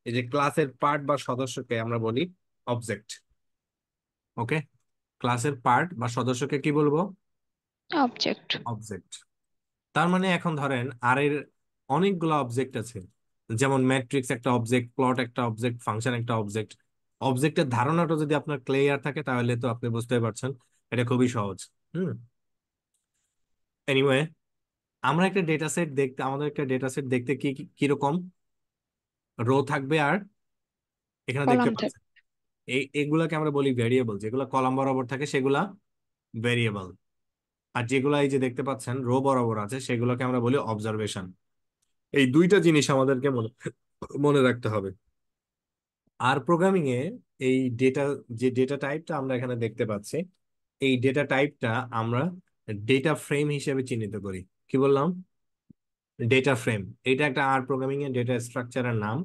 এই যে ক্লাসের পার্ট বা সদস্যকে আমরা বলি অবজেক্ট। ওকে, ক্লাসের পার্ট বা সদস্যকে কি বলবো? অবজেক্ট। অবজেক্ট। তার মানে এখন ধরেন আর এর অনেকগুলো অবজেক্ট আছে, যেমন ম্যাট্রিক্স একটা অবজেক্ট, প্লট একটা অবজেক্ট, ফাংশন একটা অবজেক্ট। অবজেক্টের ধারণাটা যদি আপনার ক্লিয়ার থাকে, তাহলে তো আপনি বুঝতে পারছেন এটা খুবই সহজ। হুম। এনিওয়ে, আমরা একটা ডেটা সেট দেখতে, আমাদের একটা ডেটা সেট দেখতে কি কিরকম? রো থাকবে, আর এখানে দেখতে কলাম পাচ্ছেন থাকে। এগুলাকে আমরা বলি ভেরিয়েবল। যেগুলো কলাম বরাবর থাকে সেগুলা ভেরিয়েবল। আর যেগুলা এই যে দেখতে পাচ্ছেন রো বরাবর আছে, সেগুলোকে আমরা বলি অবজারভেশন। এই দুইটা জিনিস আমাদেরকে মনে মনে রাখতে হবে। আর প্রোগ্রামিং এ এই ডেটা, যে ডেটা টাইপটা আমরা এখানে দেখতে পাচ্ছি, এই ডেটা টাইপটা আমরা ডেটা ফ্রেম হিসেবে চিহ্নিত করি। কি বললাম? Data frame. এটা একটা আর প্রোগ্রামিং এর ডেটা স্ট্রাকচারের নাম।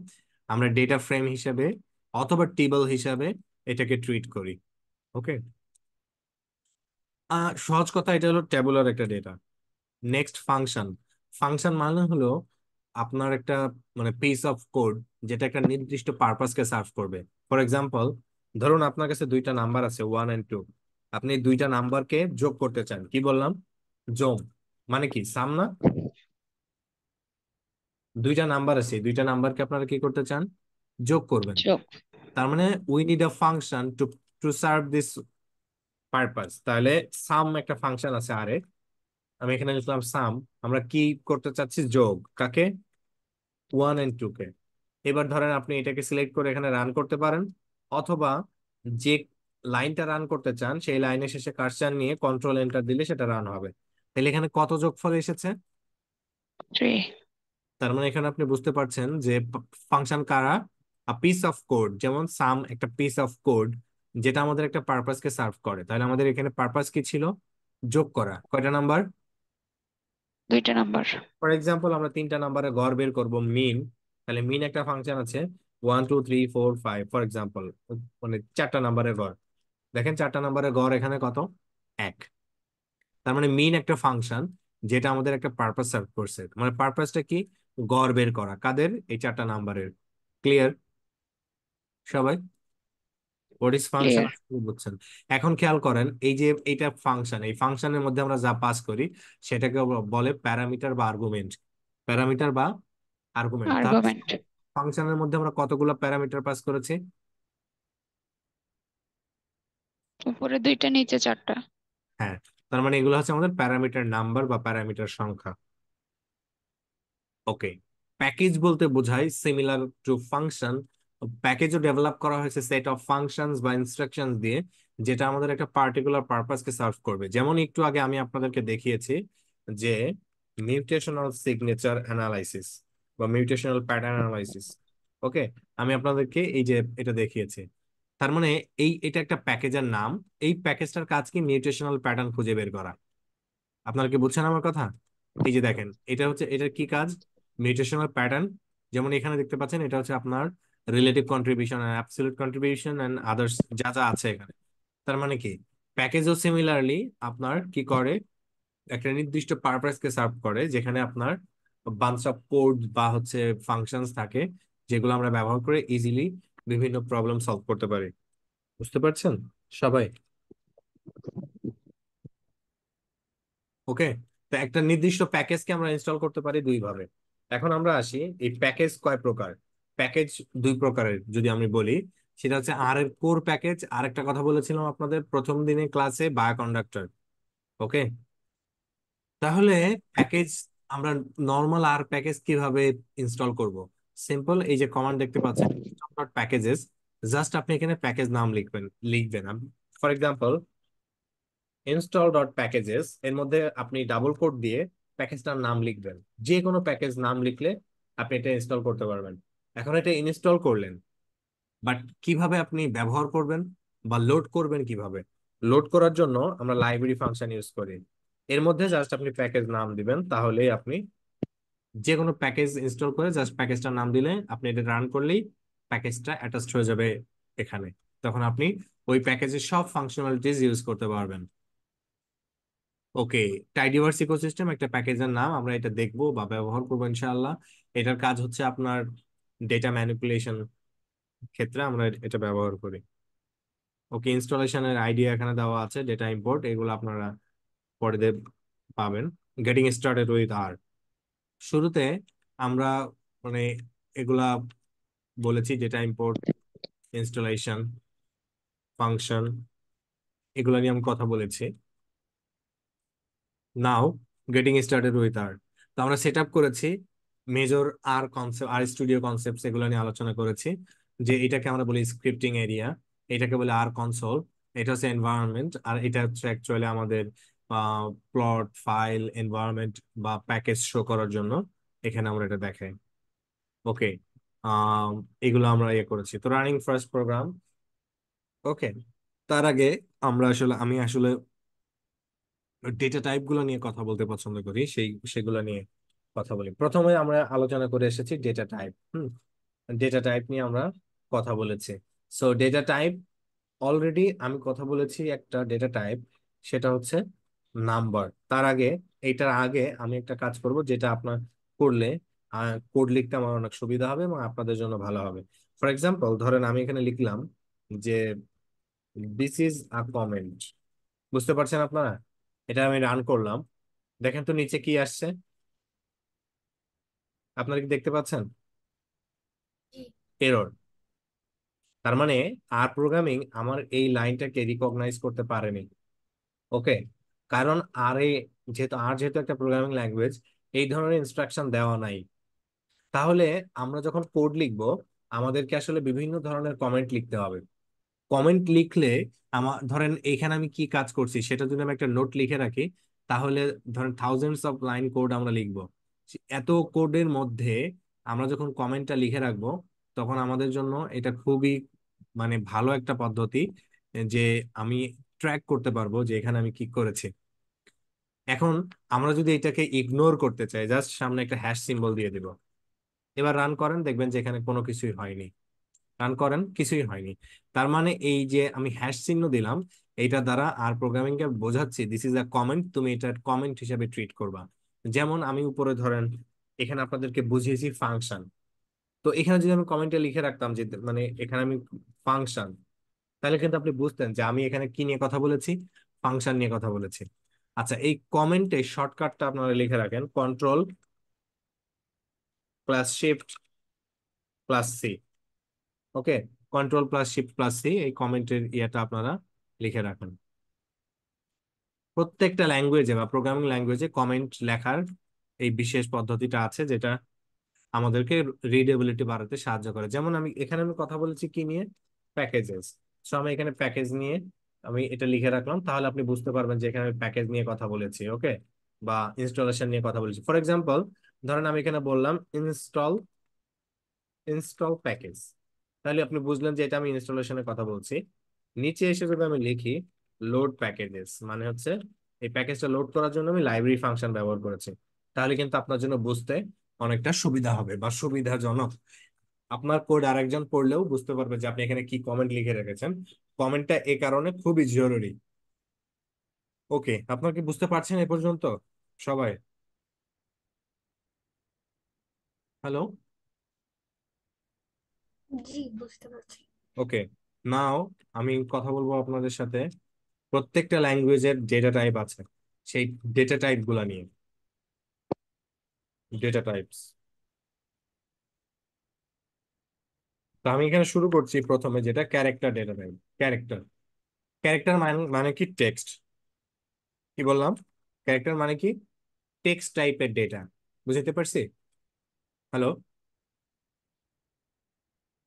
আমরা ডেটা ফ্রেম হিসেবে অথবা টেবল হিসাবে এটাকে ট্রিট করি। ওকে। সহজ কথা, এটা হলো ট্যাবুলার একটা ডেটা। Next, function. ফাংশন মানে হলো আপনার একটা মানে পিস অফ কোড, যেটা একটা নির্দিষ্ট পারপাসকে সার্ভ করবে। ফর এক্সাম্পল, ধরুন আপনার কাছে দুইটা নাম্বার আছে 1 and 2। আপনি এই দুইটা নাম্বারকে যোগ করতে চান। কি বললাম? যোগ। মানে কি, সাম না? দুইটা নাম্বার আছে, এই দুইটা নাম্বারকে আপনারা কি করতে চান? যোগ করবেন। যোগ। তার মানে we need a function to to serve this purpose. তাহলে সাম একটা ফাংশন আছে আরে, আমি এখানে লিখলাম সাম। আমরা কি করতে চাচ্ছি? যোগ। কাকে? 1 and 2 কে। এবার ধরেন আপনি এটাকে সিলেক্ট করে এখানে রান করতে পারেন, অথবা যে লাইনটা রান করতে চান সেই লাইনের শেষে কার্সর নিয়ে কন্ট্রোল এন্টার দিলে সেটা রান হবে। তাহলে এখানে কত যোগফল এসেছে? 3। তার মানে এখানে আপনি বুঝতে পারছেন যে ফাংশন কারা, পিস অফ কোড। যেমন সাম একটা পিস অফ কোড, যেটা আমাদের একটা পারপাসকে সার্ভ করে। তাহলে আমাদের এখানে পারপাস কি ছিল? যোগ করা। কয়টা নাম্বার? 2টা নাম্বার। ফর এক্সাম্পল, আমরা তিনটা নাম্বারে গড় বের করব, মিন। তাহলে মিন একটা ফাংশন আছে, 1 2 3 4 5, ফর এক্সাম্পল, মানে চারটা নাম্বারের গড়। দেখেন চারটা নাম্বারের গড় এখানে কত? 1। তার মানে মিন একটা ফাংশন, যেটা আমাদের একটা পারপাস সার্ভ করছে। মানে পারপাসটা কি? গড় বের করা। কাদের? এই চারটা নাম্বারের। ক্লিয়ার সবাই? What is function clear. বুঝছেন? এখন খেয়াল করেন, এই যে এটা ফাংশন, এই ফাংশনের মধ্যে আমরা যা পাস করি সেটাকে বলে প্যারামিটার বা আর্গুমেন্ট। প্যারামিটার বা আর্গুমেন্ট। তার আর্গুমেন্ট। ফাংশনের মধ্যে আমরা কতগুলো প্যারামিটার পাস করেছি? উপরে 2টা, নিচে 4টা। হ্যাঁ। তার মানে এগুলো হচ্ছে আমাদের প্যারামিটার নাম্বার বা প্যারামিটার সংখ্যা। ওকে। প্যাকেজ বলতে বোঝায় সিমিলার টু ফাংশন। প্যাকেজও ডেভেলপ করা হয়েছে সেট অফ ফাংশনস বা ইনস্ট্রাকশনস দিয়ে, যেটা আমাদের একটা পার্টিকুলার পারপাসকে সার্ভ করবে। যেমন একটু আগে আমি আপনাদেরকে দেখিয়েছি যে মিউটেশনাল সিগনেচার অ্যানালাইসিস বা মিউটেশনাল প্যাটার্ন অ্যানালাইসিস। ওকে। আমি আপনাদেরকে এই যে এটা দেখিয়েছি। তার মানে এটা একটা প্যাকেজের নাম। এই প্যাকেজটার কাজ কি? মিউটেশনাল প্যাটার্ন খুঁজে বের করা। আপনারা কি বুঝছেন আমার কথা? এই যে দেখেন, এটা হচ্ছে, এটার কি কাজ? Mutational pattern. যেমন এখানে দেখতে পাচ্ছেন, এটা হচ্ছে আপনার relative contribution, absolute contribution and others, যা যা আছে এখানে। তার মানে কি, প্যাকেজও সিমিলারলি আপনার কি করে? একটা নির্দিষ্ট পারপাসকে সার্ভ করে, যেখানে আপনার বাঞ্চ অফ কোড বা হচ্ছে ফাংশনস থাকে, যেগুলো আমরা ব্যবহার করে ইজিলি বিভিন্ন প্রবলেম সলভ করতে পারি। বুঝতে পারছেন সবাই? ওকে। তো একটা নির্দিষ্ট প্যাকেজকে আমরা ইনস্টল করতে পারি দুই ভাবে। এখন আমরা আসি, এই প্যাকেজ কয় প্রকার? প্যাকেজ দুই প্রকারের যদি আমি বলি, সেটা হচ্ছে আর এর কোর প্যাকেজ। আর একটা কথা বলেছিলাম আপনাদের প্রথম দিনে ক্লাসে, বায়োকন্ডাক্টর। ওকে। তাহলে প্যাকেজ, আমরা নর্মাল আর প্যাকেজ কিভাবে ইনস্টল করব? সিম্পল, এই যে কমান্ড দেখতে পাচ্ছেন, প্যাকেজেস। জাস্ট আপনি এখানে প্যাকেজ নাম লিখবেন। For example, install dot packages, এর মধ্যে আপনি ডাবল কোট দিয়ে প্যাকেজটার নাম লিখবেন। যে কোনো প্যাকেজ নাম লিখলে আপনি এটা ইনস্টল করতে পারবেন। এখন এটা ইনস্টল করলেন, বাট কিভাবে আপনি ব্যবহার করবেন বা লোড করবেন কিভাবে? লোড করার জন্য আমরা লাইব্রেরি ফাংশন ইউজ করি। এর মধ্যে জাস্ট আপনি প্যাকেজ নাম দিবেন, তাহলেই আপনি যে কোনো প্যাকেজ ইনস্টল করে জাস্ট প্যাকেজটার নাম দিলে আপনি এটা রান করলেই প্যাকেজটা অ্যাটাচড হয়ে যাবে এখানে। তখন আপনি ওই প্যাকেজের সব ফাংশনালিটিস ইউজ করতে পারবেন। ওকে। টাইডিভার্স ইকোসিস্টেম একটা প্যাকেজের নাম, আমরা এটা দেখবো বা ব্যবহার করবো ইনশাআল্লাহ। এটার কাজ হচ্ছে আপনার ডেটা ম্যানিপুলেশন ক্ষেত্রে আমরা এটা ব্যবহার করি। ওকে। ইনস্টলেশনের আইডিয়া এখানে দেওয়া আছে, ডেটা ইম্পোর্ট, এগুলো আপনারা পরে পাবেন। গেটিং স্টার্টেড উইথ আর, শুরুতে আমরা মানে এগুলা বলেছি, ডেটা ইম্পোর্ট, ইনস্টলেশন, ফাংশন, এগুলা নিয়ে আমি কথা বলেছি। নাও গেটিং স্টার্টেড উইথ আর, তো আমরা সেট আপ করেছি মেজর আর কনসেপ্ট, আর স্টুডিও কনসেপ্ট, এগুলো নিয়ে আলোচনা করেছি। যে এটাকে আমরা বলি স্ক্রিপ্টিং এরিয়া, এটাকে বলে আর কনসোল, এটা হচ্ছে এনভায়রনমেন্ট, আর এটা হচ্ছে অ্যাকচুয়ালি আমাদের প্লট, ফাইল, এনভায়রনমেন্ট বা প্যাকেজ শো করার জন্য। এখানে আমরা এটা দেখাই। ওকে, আহ এগুলো আমরা ইয়ে করেছি তো রানিং ফার্স্ট প্রোগ্রাম। ওকে, তার আগে আমি আসলে ডেটা টাইপ গুলো নিয়ে কথা বলতে পছন্দ করি, সেগুলো নিয়ে কথা বলি। প্রথমে আমরা আলোচনা করে এসেছি ডেটা টাইপ। ডেটা টাইপ নিয়ে আমরা কথা বলেছি। সো ডেটা টাইপ, অলরেডি আমি কথা বলেছি একটা ডেটা টাইপ, সেটা হচ্ছে নাম্বার। তার আগে, এইটার আগে আমি একটা কাজ করব যেটা আপনার করলে কোড লিখতে আমার অনেক সুবিধা হবে এবং আপনাদের জন্য ভালো হবে। ফর এক্সাম্পল, ধরেন আমি এখানে লিখলাম যে দিস ইজ আ কমেন্ট। বুঝতে পারছেন আপনারা? এটা আমি রান করলাম, দেখেন তো নিচে কি আসছে, আপনারা কি দেখতে পাচ্ছেন? এরর। তার মানে আর প্রোগ্রামিং আমার এই লাইনটাকে রিকগনাইজ করতে পারেনি। ওকে, কারণ যেহেতু একটা প্রোগ্রামিং ল্যাঙ্গুয়েজ, এই ধরনের ইনস্ট্রাকশন দেওয়া নাই। তাহলে আমরা যখন কোড লিখবো, আমাদেরকে আসলে বিভিন্ন ধরনের কমেন্ট লিখতে হবে। কমেন্ট লিখলে ধরেন এখানে আমি কি কাজ করছি সেটা যদি আমি একটা নোট লিখে রাখি, তাহলে ধরেন থাউজেন্ডস অফ লাইন কোড আমরা লিখবো। এত কোডের মধ্যে আমরা যখন কমেন্টটা লিখে রাখবো, তখন আমাদের জন্য এটা খুবই মানে ভালো একটা পদ্ধতি, যে আমি ট্র্যাক করতে পারবো যে এখানে আমি কি করেছি। এখন আমরা যদি এটাকে ইগনোর করতে চাই, জাস্ট সামনে একটা হ্যাশ সিম্বল দিয়ে দিব। এবার রান করেন, দেখবেন যে এখানে কোনো কিছুই হয়নি। রান করেন, কিছুই হয়নি। তার মানে এই যে আমি হ্যাশ চিহ্ন দিলাম, এইটা দ্বারা আর প্রোগ্রামিং কে বোঝাচ্ছি দিস ইজ আ কমেন্ট, তুমি এটা কমেন্ট হিসেবে ট্রিট করবা। যেমন আমি উপরে ধরেন এখানে আপনাদেরকে বুঝিয়েছি ফাংশন। তো এখানে যদি আমি কমেন্টে লিখে রাখতাম যে মানে এখানে আমি ফাংশন, তাহলে কিন্তু আপনি বুঝতেন যে আমি এখানে কি নিয়ে কথা বলেছি, ফাংশন নিয়ে কথা বলেছি। আচ্ছা, এই কমেন্টে শর্টকাটটা আপনারা লিখে রাখেন, control plus shift plus C. Okay, control plus shift plus C, এই কমেন্টের ইয়েটা আপনারা লিখে রাখেন। প্রত্যেকটা ল্যাঙ্গুয়েজে বা প্রোগ্রামিং ল্যাঙ্গুয়েজে কমেন্ট লেখার এই বিশেষ পদ্ধতিটা আছে, যেটা আমাদেরকে রিডেবিলিটি বাড়াতে সাহায্য করে। যেমন আমি কথা বলেছি কি নিয়ে, প্যাকেজেস। সো আমি এখানে প্যাকেজ নিয়ে আমি এটা লিখে রাখলাম, তাহলে আপনি বুঝতে পারবেন যে এখানে আমি প্যাকেজ নিয়ে কথা বলেছি। ওকে, বা ইনস্টলেশন নিয়ে কথা বলেছি। ফর এক্সাম্পল, ধরেন আমি এখানে বললাম ইনস্টল ইনস্টল প্যাকেজ, তাহলে আপনি বুঝলেন যে এটা আমি ইনস্টলেশনের কথা বলছি। নিচে এসে যদি আমি লিখি লোড প্যাকেজেস, মানে হচ্ছে এই প্যাকেজটা লোড করার জন্য আমি লাইব্রেরি ফাংশন ব্যবহার করেছি, তাহলে কিন্তু আপনার জন্য বুঝতে অনেকটা সুবিধা হবে বা সুবিধাজনক। আপনার কোড আরেকজন পড়লেও বুঝতে পারবে যে আপনি এখানে কি কমেন্ট লিখে রেখেছেন। কমেন্টটা এ কারণে খুবই জরুরি। ওকে, আপনার কি বুঝতে পারছেন এ পর্যন্ত সবাই? হ্যালো? জি, বুঝতে পারছি। ওকে, নাও আমি কথা বলবো আপনাদের সাথে প্রত্যেকটা ল্যাঙ্গুয়েজের ডেটা টাইপ আছে, সেই ডেটা টাইপ গুলা নিয়ে। ডেটা টাইপস, তো আমি এখানে শুরু করছি প্রথমে, যেটা character data type. Character, character মানে মানে কি টেক্সট। কি বললাম? ক্যারেক্টার মানে কি টেক্সট টাইপের ডেটা। বুঝতে পারছি? হ্যালো,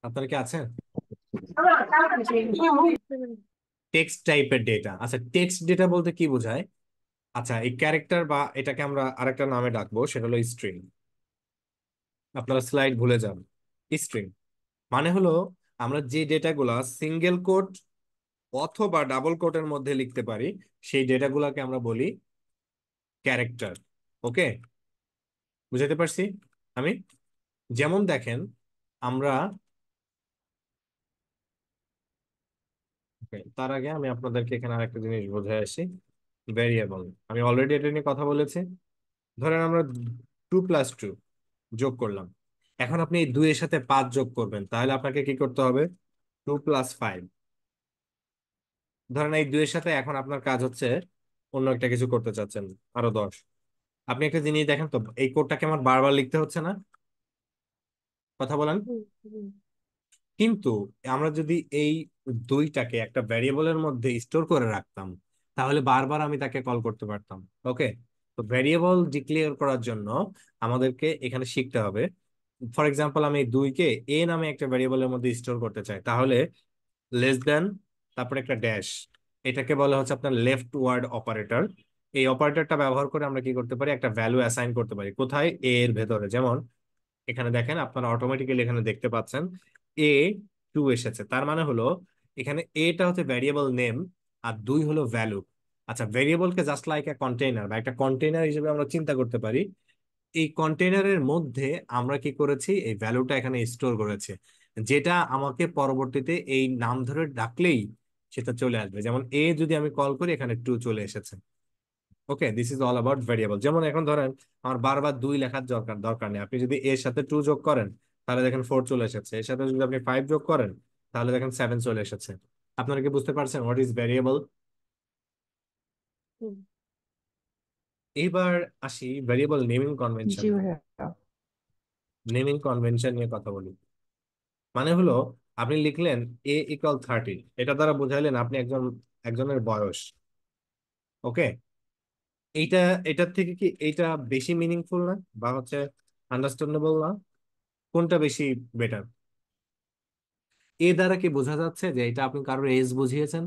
আপনারা কি আছেন? টেক্সট টাইপের ডেটা। আচ্ছা, টেক্সট ডেটা বলতে কি বোঝায়? আচ্ছা, এই ক্যারেক্টার বা এটাকে আমরা আরেকটা নামে ডাকবো, সেটা হলো স্ট্রিং। আপনারা স্লাইড ভুলে যান। স্ট্রিং মানে হলো আমরা যে ডেটাগুলা সিঙ্গেল কোট অথবা ডাবল কোটের মধ্যে লিখতে পারি, সেই ডেটাগুলাকে আমরা বলি ক্যারেক্টার। ওকে, বুঝাতে পারছি আমি? যেমন দেখেন, আমরা তার আগে আমি আপনাদেরকে এখানে আরেকটা জিনিস বোঝায় আসি। ভ্যারিয়েবল, আমি অলরেডি এটা নিয়ে কথা বলেছি। ধরেন আমরা 2+2 যোগ করলাম, এখন আপনি এই 2 এর সাথে 5 যোগ করবেন, তাহলে আপনাকে কি করতে হবে? 2+5। ধরেন এই 2 এর সাথে এখন আপনার কাজ হচ্ছে অন্য একটা কিছু করতে চাচ্ছেন, আরো 10। আপনি একটা জিনিস দেখেন তো, এই কোডটাকে আমার বারবার লিখতে হচ্ছে না? কথা বলেন। হুম, হুম। কিন্তু আমরা যদি এই দুইটাকে একটা ভ্যারিয়েবলের মধ্যে স্টোর করে রাখতাম, তাহলে বারবার আমি তাকে কল করতে পারতাম। ওকে, তো ভ্যারিয়েবল ডিক্লেয়ার করার জন্য আমাদেরকে এখানে শিখতে হবে। ফর এক্সাম্পল, আমি 2 কে এ নামে একটা ভ্যারিয়েবলের মধ্যে স্টোর করতে চাই, তাহলে লেস দেন, তারপর একটা ড্যাশ, এটাকে বলা হচ্ছে আপনার লেফট ওয়ার্ড অপারেটর। এই অপারেটরটা ব্যবহার করে আমরা কি করতে পারি, একটা ভ্যালু অ্যাসাইন করতে পারি। কোথায়? এ এর ভেতরে। যেমন এখানে দেখেন, আপনারা অটোমেটিক্যালি এখানে দেখতে পাচ্ছেন এ 2 এসেছে। তার মানে হলো এখানে এটা হচ্ছে ভ্যারিয়েবল নেম আর 2 হলো ভ্যালু। আচ্ছা, ভ্যারিয়েবলকে জাস্ট লাইক এ কন্টেইনার বা একটা কন্টেইনার হিসেবে আমরা চিন্তা করতে পারি। এই কন্টেইনারের মধ্যে আমরা কি করেছি, এই ভ্যালুটা এখানে স্টোর করেছি, যেটা আমাকে পরবর্তীতে এই নাম ধরে ডাকলেই সেটা চলে আসবে। যেমন এ যদি আমি কল করি, এখানে 2 চলে এসেছে। Okay, this is all about variable. যেমন এখন ধরেন আমার বারবার 2 লেখার দরকার দরকার নেই, আপনি যদি এর সাথে 2 যোগ করেন তাহলে দেখেন 4 চলে এসেছে, এর সাথে যদি আপনি 5 যোগ করেন তাহলে দেখেন 7 চলে এসেছে। আপনারা কি বুঝতে পারছেন হোয়াট ইজ ভেরিয়েবল? হুম। এইবার আসি ভেরিয়েবল নেমিং জি কনভেনশন। ভাইয়া। নেমিং কনভেনশন নিয়ে কথা বলি। মানে হলো আপনি লিখলেন এ ইকুয়াল 30, এটা দ্বারা বোঝাইলেন আপনি একজনের বয়স। ওকে, এইটা এটার থেকে কি এইটা বেশি মিনিংফুল না, বা হচ্ছে আন্ডারস্ট্যান্ডেবল না? কোনটা বেশি বেটার? এ দ্বারা কি বোঝা যাচ্ছে যে এটা আপনি কারোর এজ বুঝিয়েছেন?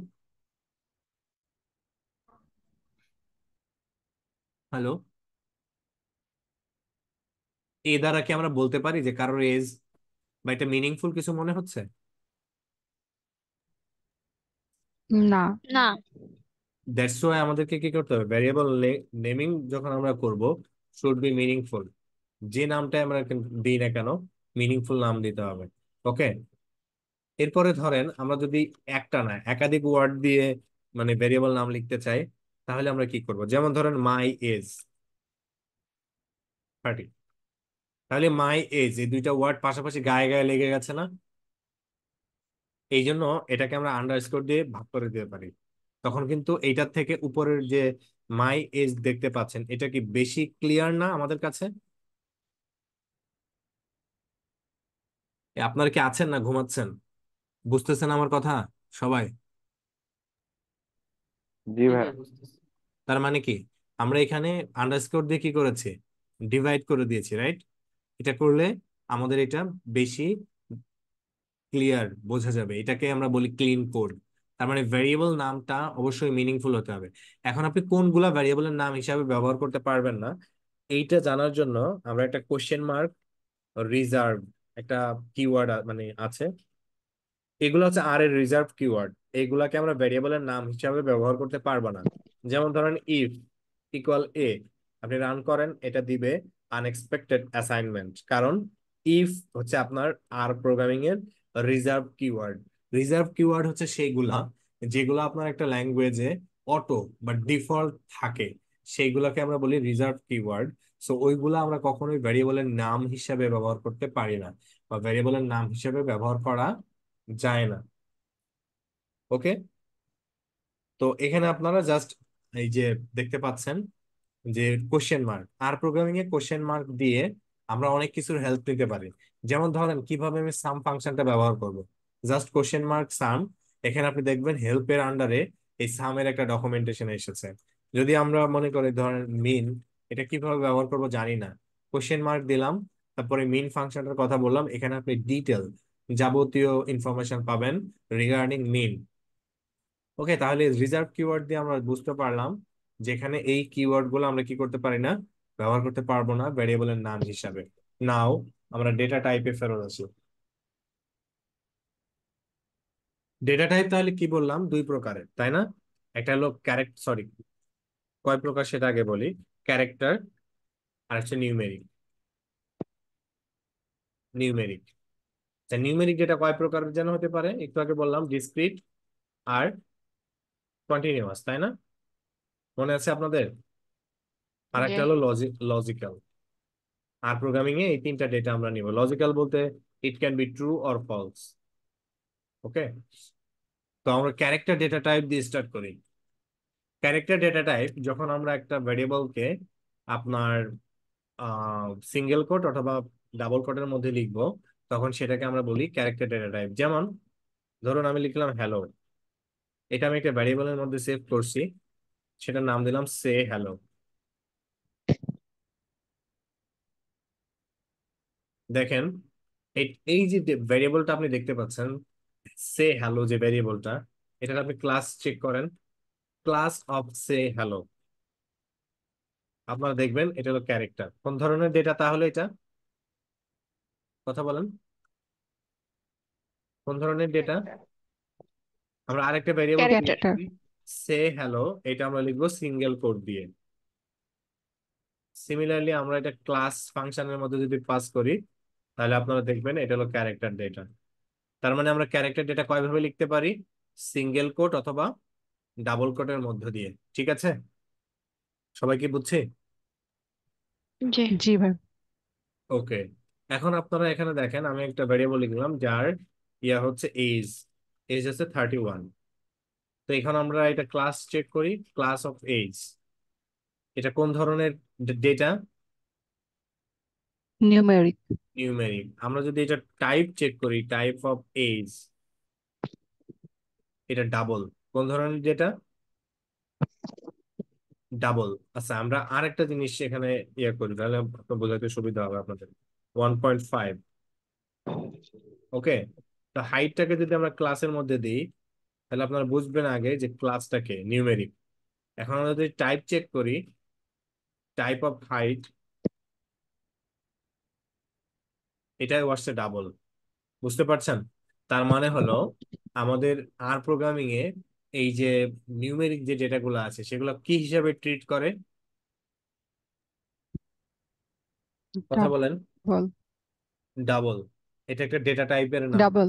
হ্যালো, এ দ্বারা কি আমরা বলতে পারি যে কারোর এজ বা এটা মিনিংফুল কিছু মনে হচ্ছে? না। না। দ্যাটস ওয়াই আমাদেরকে কি করতে হবে, ভ্যারিয়েবল নেমিং যখন আমরা করব শুড বি মিনিংফুল। যে নামটা আমরা দিই না কেন, মিনিংফুল নাম দিতে হবে। ওকে, এরপরে ধরেন আমরা যদি একটা না একাধিক ওয়ার্ড দিয়ে মানে ভেরিয়েবল নাম লিখতে চাই, তাহলে আমরা কি করব? যেমন ধরেন মাই এজ 30, তাহলে মাই এজ এই দুইটা ওয়ার্ড পাশাপাশি গায়ে গায়ে লেগে গেছে না? এই জন্য এটাকে আমরা আন্ডারস্কোর দিয়ে ভাগ করে দিতে পারি। তখন কিন্তু এইটার থেকে উপরের যে মাই এজ দেখতে পাচ্ছেন, এটা কি বেশি ক্লিয়ার না আমাদের কাছে? আপনারা কি আছেন না ঘুমাচ্ছেন? বুঝতেছেন আমার কথা সবাই? জি হ্যাঁ ভাইয়া। হ্যাঁ, বুঝতেছি। তার মানে কি, আমরা এখানে আন্ডারস্কোর দিয়ে কি করেছি, ডিভাইড করে দিয়েছি, রাইট? এটা করলে আমাদের এটা বেশি ক্লিয়ার বোঝা যাবে, এটাকে আমরা বলি ক্লিন কোড। তার মানে ভ্যারিয়েবল নামটা অবশ্যই মিনিংফুল হতে হবে। এখন আপনি কোনগুলা ভ্যারিয়েবলের নাম হিসাবে ব্যবহার করতে পারবেন না, এইটা জানার জন্য আমরা একটা কোশ্চেন মার্ক রিজার্ভ একটা কিওয়ার্ড মানে আছে। এগুলো হচ্ছে আর এর রিজার্ভ কিওয়ার্ড। এইগুলাকে আমরা ভেরিয়েবলের নাম হিসাবে ব্যবহার করতে পারবো না। যেমন ধরেন ইফ ইকুয়াল এ, আপনি রান করেন, এটা দিবে আনএক্সপেক্টেড অ্যাসাইনমেন্ট। কারণ ইফ হচ্ছে আপনার আর প্রোগ্রামিং এর রিজার্ভ কিওয়ার্ড। রিজার্ভ কিওয়ার্ড হচ্ছে সেইগুলা যেগুলো আপনার একটা ল্যাঙ্গুয়েজে অটো বা ডিফল্ট থাকে, সেইগুলোকে আমরা বলি রিজার্ভ কিওয়ার্ড। সো ওইগুলা আমরা কখনোই ভেরিয়েবলের নাম হিসাবে ব্যবহার করতে পারি না, বা ভেরিয়েবলের নাম হিসেবে ব্যবহার করা যায় না। ওকে, তো এখানে আপনারা জাস্ট এই যে দেখতে পাচ্ছেন যে কোশ্চেন মার্ক, আর প্রোগ্রামিং এ কোশ্চেন মার্ক দিয়ে আমরা অনেক কিছুর হেল্প নিতে পারি। যেমন ধরেন কিভাবে আমি সাম ফাংশনটা ব্যবহার করব, জাস্ট কোশ্চেন মার্ক সাম। এখানে আপনি দেখবেন হেল্পের আন্ডারে এই সামের একটা ডকুমেন্টেশন এসেছে। যদি আমরা মনে করি ধরেন মিন, এটা কিভাবে ব্যবহার করব জানি না, কোশ্চেন মার্ক দিলাম, তারপরে মিন ফাংশনটার কথা বললাম, এখানে আপনি ডিটেল যাবতীয় ইনফরমেশন পাবেন রিগার্ডিং মিন। ওকে, তাহলে রিজার্ভ কিওয়ার্ড দিয়ে আমরা বুঝতে পারলাম যেখানে এই কিওয়ার্ড গুলো আমরা কি করতে পারি না, ব্যবহার করতে পারবো না ভ্যারিয়েবলের নাম হিসাবে। নাও আমরা ডেটা টাইপে ফেরত আসি। ডেটা টাইপ তাহলে কি বললাম, দুই প্রকারের, তাই না? একটা হলো ক্যারেক্ট, সরি, কয় প্রকার সেটা আগে বলি। ক্যারেক্টার আর হচ্ছে নিউমেরিক। নিউমেরিক, আচ্ছা নিউমেরিক ডেটা কয় প্রকার যেন হতে পারে, একটু আগে বললাম ডিসক্রিট আর কন্টিনিউয়াস, তাই না? মনে আছে আপনাদের? আর জি। একটা হলো লজিক্যাল। আর প্রোগ্রামিং এ এই তিনটা ডেটা আমরা নিব। লজিক্যাল বলতে it can be true or false. Okay, তো আমরা ক্যারেক্টার ডেটা টাইপ দিয়ে স্টার্ট করি। ক্যারেক্টার ডেটা টাইপ যখন আমরা একটা ভেরিয়েবলকে আপনার সিঙ্গেল কোট অথবা ডাবল কোটের মধ্যে লিখবো, তখন সেটাকে আমরা বলি ক্যারেক্টার ডেটা টাইপ। যেমন ধরুন আমি লিখলাম হ্যালো, এটা আমি একটা ভ্যারিয়েবলের মধ্যে সেভ করছি, সেটার নাম দিলাম সে হ্যালো। দেখেন এই এই যে ভ্যারিয়েবলটা আপনি দেখতে পাচ্ছেন, সে হ্যালো যে ভ্যারিয়েবলটা, এটার আপনি ক্লাস চেক করেন, ক্লাস অফ সে হ্যালো। আপনারা দেখবেন এটা হলো ক্যারেক্টার। কোন ধরনের ডেটা তাহলে এটা? কথা বলেন, কোন ধরনের ডেটা? আমরা আরেকটা ভেরিয়েবল ক্যারেক্টার। ক্যারেক্টার। সে হ্যালো, এটা আমরা লিখবো সিঙ্গেল কোট দিয়ে। সিমিলারলি আমরা এটা ক্লাস ফাংশনের মধ্যে যদি পাস করি, তাহলে আপনারা দেখবেন এটা হলো ক্যারেক্টার ডেটা। তার মানে আমরা ক্যারেক্টার ডেটা কয়ভাবে লিখতে পারি? সিঙ্গেল কোট অথবা ডাবল কোটের মধ্য দিয়ে। ঠিক আছে, সবাই কি বুঝছে? জি। জি ভাই। ওকে, এখন আপনারা এখানে দেখেন আমি একটা ভেরিয়েবল লিখলাম যার ইয়া হচ্ছে এজ। এজ হচ্ছে 31। তো এখানে আমরা এটা ক্লাস চেক করি, ক্লাস অফ এজ। এটা কোন ধরনের ডেটা? নিউমেরিক। নিউমেরিক। আমরা যদি এটা টাইপ চেক করি, টাইপ অফ এজ, এটা ডাবল। কোন ধরনের ডেটা? ডাবল। আচ্ছা, আমরা আরেকটা জিনিস এখানে ইয়ে করি, তাহলে আপনার বোঝাতে সুবিধা হবে আপনাদের। 1.5। ওকে, তো হাইটটাকে যদি আমরা ক্লাসের মধ্যে দিই, তাহলে আপনারা বুঝবেন আগে যে ক্লাসটাকে নিউমেরিক। এখন আমরা যদি টাইপ চেক করি, টাইপ অফ হাইট, এটাই আসছে ডাবল। বুঝতে পারছেন? তার মানে হলো আমাদের আর প্রোগ্রামিং এ এই যে নিউমেরিক যে ডেটাগুলো আছে সেগুলো কি হিসাবে ট্রিট করে? কথা বলেন। ডাবল। ডাবল। এটা একটা ডেটা টাইপের নাম, ডাবল।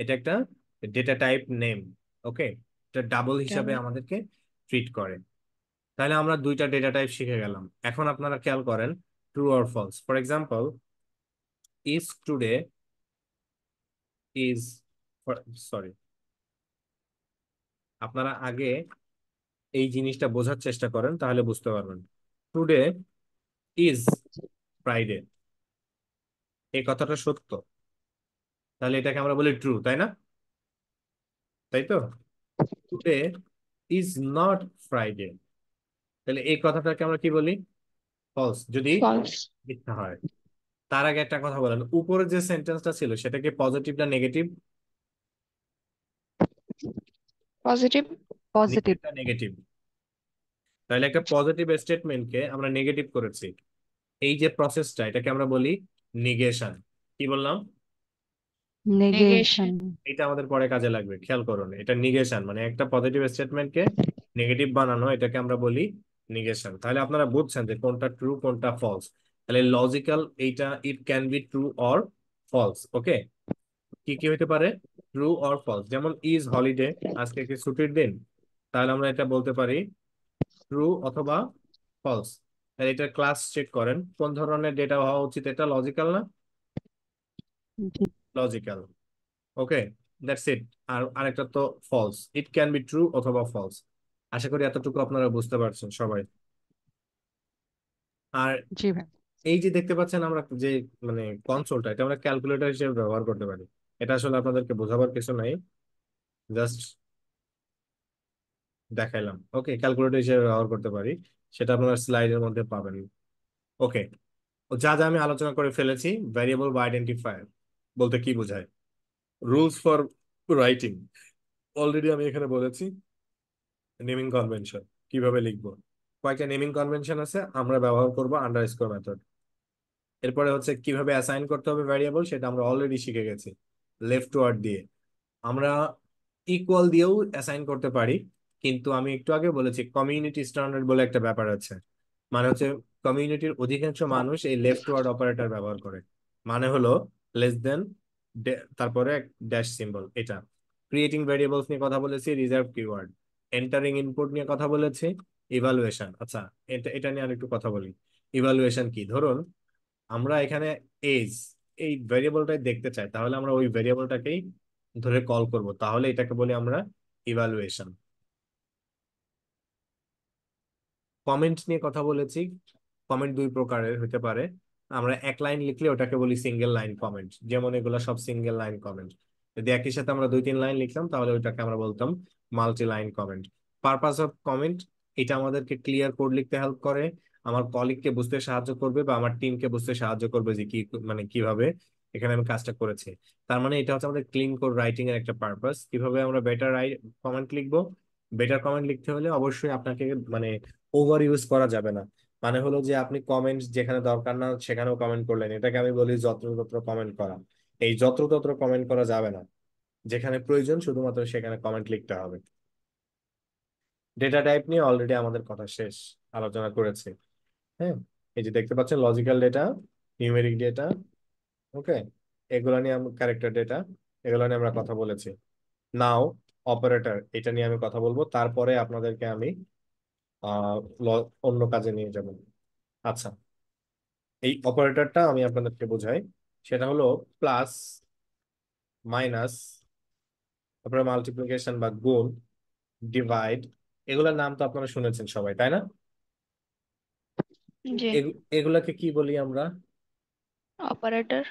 এটা একটা ডেটা টাইপ নেম। ওকে, এটা ডাবল হিসাবে ডাবল। আমাদেরকে ট্রিট করে। তাহলে আমরা দুইটা ডেটা টাইপ শিখে গেলাম। এখন আপনারা খেয়াল করেন, true or false. For example, is today is, sorry, আপনারা আগে এই জিনিসটা বোঝার চেষ্টা করেন, তাহলে বুঝতে পারবেন। টুডে ইজ ফ্রাইডে, এই কথাটা সত্য, তাহলে এটাকে আমরা বলি ট্রু, তাই না? তাই তো। টুডে ইজ নট ফ্রাইডে, তাহলে এই কথাটাকে আমরা কি বলি? ফলস, যদি ফলস। মিথ্যা হয়। তার আগে একটা কথা বলেন, উপরে যে সেন্টেন্সটা ছিল সেটা কি পজিটিভ না নেগেটিভ? পজিটিভ। পজিটিভ। নিচেরটা নেগেটিভ। তাহলে একটা পজিটিভ স্টেটমেন্টকে আমরা নেগেটিভ করেছি। এই যে প্রসেসটা, এটাকে আমরা বলি নিগেশন। কি বললাম? নেগেশন। নেগেশন। এটা আমাদের পরে কাজে লাগবে, খেয়াল করুন। এটা নিগেশন মানে একটা পজিটিভ স্টেটমেন্টকে নেগেটিভ বানানো, এটাকে আমরা বলি নিগেশন। তাহলে আপনারা বুঝছেন যে কোনটা ট্রু কোনটা ফলস। তাহলে লজিক্যাল এইটা, it can be true or false. Okay, কি কি হতে পারে? True or false. যেমন ইজ হলিডে, আজকে কি ছুটির দিন, তাহলে আমরা এটা বলতে পারি ট্রু অথবা ফলস। তাহলে এটা ক্লাস চেক করেন কোন ধরনের ডেটা হওয়া উচিত, এটা লজিক্যাল না? জি। লজিক্যাল। Okay, that's it. আর আরেকটা তো false, it can be true অথবা ফলস। আশা করি এতটুকু আপনারা বুঝতে পারছেন সবাই। আর জি ভাই। এই যে দেখতে পাচ্ছেন আমরা যে মানে কনসোলটা, এটা আমরা ক্যালকুলেটর হিসেবে ব্যবহার করতে পারি। এটা আসলে আপনাদেরকে বোঝাবার কিছু নাই, জাস্ট দেখাইলাম। ওকে, ক্যালকুলেটর হিসেবে ব্যবহার করতে পারি, সেটা আপনারা স্লাইডের মধ্যে পাবেন। ওকে, যা যা আমি আলোচনা করে ফেলেছি, ভ্যারিয়েবল বা আইডেন্টিফায়ার বলতে কি বোঝায়, রুলস ফর রাইটিং অলরেডি আমি এখানে বলেছি। নেমিং কনভেনশন কিভাবে লিখবো, কয়েকটা নেমিং কনভেনশন আছে, আমরা ব্যবহার করব আন্ডারস্কোর মেথড। এরপরে হচ্ছে কিভাবে অ্যাসাইন করতে হবে ভ্যারিয়েবল, সেটা আমরা অলরেডি শিখে গেছি লেফট ওয়ার্ড দিয়ে। আমরা ইকুয়াল দিয়েও অ্যাসাইন করতে পারি, কিন্তু আমি একটু আগে বলেছি কমিউনিটি স্ট্যান্ডার্ড বলে একটা ব্যাপার আছে। মানে হচ্ছে কমিউনিটির অধিকাংশ মানুষ এই লেফট ওয়ার্ড অপারেটর ব্যবহার করে। মানে হলো লেস দেন, তারপরে ড্যাশ সিম্বল। এটা ক্রিয়েটিং ভেরিয়েবলস নিয়ে কথা বলেছি, রিজার্ভ কিওয়ার্ড, এন্টারিং ইনপুট নিয়ে কথা বলেছি, ইভালুয়েশন। আচ্ছা, এটা এটা নিয়ে আরেকটু কথা বলি। ইভালুয়েশন কি? ধরুন আমরা এখানে এজ, এই ভেরিয়েবলটাই দেখতে চাই, তাহলে আমরা ওই ভেরিয়েবলটাকেই ধরে কল করব, তাহলে এটাকে বলি আমরা ইভালুয়েশন। কমেন্ট নিয়ে কথা বলেছি, কমেন্ট দুই প্রকারের হতে পারে। আমরা এক লাইন লিখলে ওটাকে বলি সিঙ্গেল লাইন কমেন্ট, যেমন এগুলো সব সিঙ্গেল লাইন কমেন্ট। যদি একই সাথে আমরা দুই তিন লাইন লিখলাম, তাহলে ওইটাকে আমরা বলতাম multi line comment. Purpose of comment, এটা আমাদেরকে ক্লিয়ার কোড লিখতে হেল্প করে, আমার কলিগকে বুঝতে সাহায্য করবে বা আমার টিমকে বুঝতে সাহায্য করবে যে কি মানে কিভাবে এখানে আমি কাজটা করেছি। তার মানে এটা হচ্ছে আমাদের ক্লিন কোড রাইটিং এর একটা পারপাস। কিভাবে আমরা বেটার কমেন্ট লিখবো? বেটার কমেন্ট লিখতে হলে অবশ্যই আপনাকে মানে ওভার ইউজ করা যাবে না। মানে হলো যে আপনি কমেন্ট যেখানে দরকার না সেখানেও কমেন্ট করলেন, এটাকে আমি বলি যত্রতত্র কমেন্ট করা। এই যত্রতত্র কমেন্ট করা যাবে না, যেখানে প্রয়োজন শুধুমাত্র সেখানে কমেন্ট লিখতে হবে। ডেটা টাইপ নিয়ে অলরেডি আমাদের কথা শেষ, আলোচনা করেছি। হ্যাঁ, এই যে দেখতে পাচ্ছেন লজিক্যাল ডেটা, নিউমেরিক ডেটা, ওকে, এগুলো নিয়ে ক্যারেক্টার ডেটা, এগুলো নিয়ে আমরা কথা বলেছি। নাও অপারেটর, এটা নিয়ে আমি কথা বলবো, তারপরে আপনাদেরকে আমি অন্য কাজে নিয়ে যাব। আচ্ছা, এই অপারেটরটা আমি আপনাদেরকে বোঝাই। সেটা হলো প্লাস, মাইনাস, তারপরে মাল্টিপ্লিকেশন বা গুণ, ডিভাইড, এগুলোর নাম তো আপনারা শুনেছেন সবাই, তাই না? জি। এগুলাকে কি বলি আমরা? অপারেটর।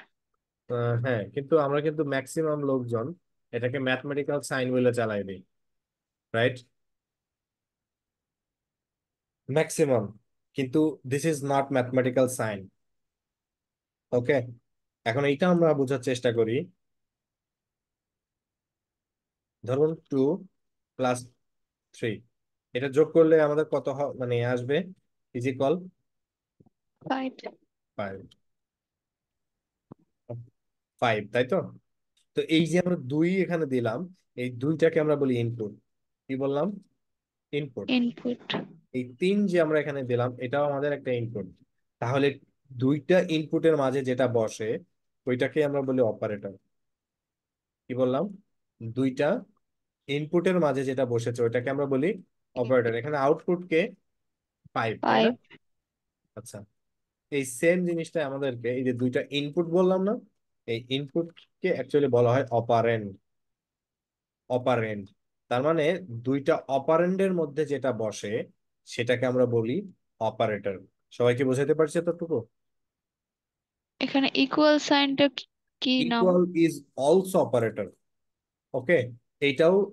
হ্যাঁ, কিন্তু আমরা কিন্তু ম্যাক্সিমাম লোকজন এটাকে ম্যাথমেটিক্যাল সাইন বলে চালাই দিই, রাইট? ম্যাক্সিমাম, কিন্তু this is not mathematical sign. Okay, এখন এইটা আমরা বোঝার চেষ্টা করি। ধরুন 2 + 3, এটা যোগ করলে আমাদের কত মানে আসবে? Is equal 5। 5। 5, তাই তো? তো এই যে আমরা 2 এখানে দিলাম, এই 2টাকে আমরা বলি ইনপুট। কি বললাম? ইনপুট। ইনপুট। এই 3 যে আমরা এখানে দিলাম, এটাও আমাদের একটা ইনপুট। তাহলে দুইটা ইনপুটের মাঝে যেটা বসে ওইটাকে আমরা বলি অপারেটর। কি বললাম? দুইটা ইনপুটের মাঝে যেটা বসেছে ওইটাকে আমরা বলি অপারেটর। এখানে আউটপুট কে? 5, তাই না? 5। আচ্ছা, এই সেম জিনিসটা আমাদেরকে, এই যে দুইটা ইনপুট বললাম না, এই ইনপুট কে অ্যাকচুয়ালি বলা হয় অপারেন্ড। অপারেন্ড, তার মানে দুইটা অপারেন্ডের মধ্যে যেটা বসে সেটাকে আমরা বলি অপারেটর। সবাইকে বোঝাতে পারছি এতটুকু? এখানে ইকুয়াল সাইনটা কি নাম? Equal is also operator. Okay,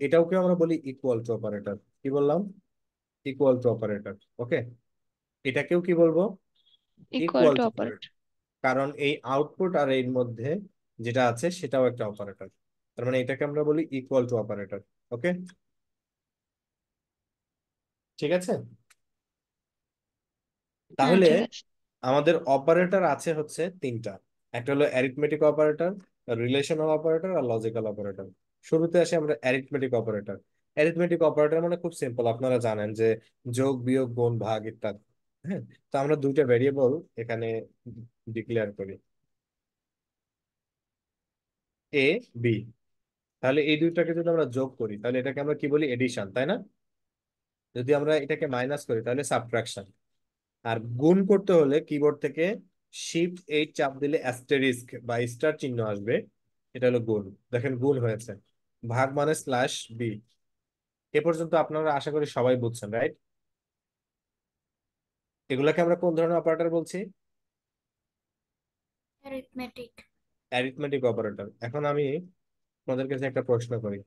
এটাকে আমরা বলি ইকুয়াল টু অপারেটর। কি বললাম? Equal to operator. ওকে, এটাকেও কি বলবো? Equal equal two to operator. Operator. কারণ এই আউটপুট আর এর মধ্যে যেটা আছে সেটাও একটা অপারেটর, তার মানে এটাকে আমরা বলি ইকুয়াল টু অপারেটর। ওকে, ঠিক আছে। হ্যাঁ, তাহলে ঠিক আছে। আমাদের অপারেটর আছে হচ্ছে 3টা। একটা হলো অ্যারিথমেটিক অপারেটর, রিলেশনাল অপারেটর আর লজিক্যাল অপারেটর। শুরুতে আসি আমরা অ্যারিথমেটিক অপারেটর। অ্যারিথমেটিক অপারেটর মানে খুব সিম্পল, আপনারা জানেন যে যোগ, বিয়োগ, গুণ, ভাগ ইত্যাদি। হ্যাঁ, তো আমরা দুইটা ভেরিয়েবল এখানে ডিক্লেয়ার করি, এ, বি। তাহলে এই দুইটাকে যদি আমরা যোগ করি তাহলে এটাকে আমরা কি বলি? এডিশন, তাই না? যদি আমরা এটাকে মাইনাস করি তাহলে সাবট্রাকশন। আর গুণ করতে হলে কিবোর্ড থেকে Shift 8 চাপ দিলে অ্যাস্টেরিস্ক বা স্টার চিহ্ন আসবে, এটা হলো গুণ। দেখেন গুণ হয়েছে। ভাগ মানে /b। এ পর্যন্ত আপনারা আশা করি সবাই বুঝছেন, রাইট? এগুলাকে আমরা কোন ধরনের অপারেটর বলছি? অ্যারিথমেটিক। Arithmetic operator. এখন আমি আপনাদের কাছে একটা প্রশ্ন করি,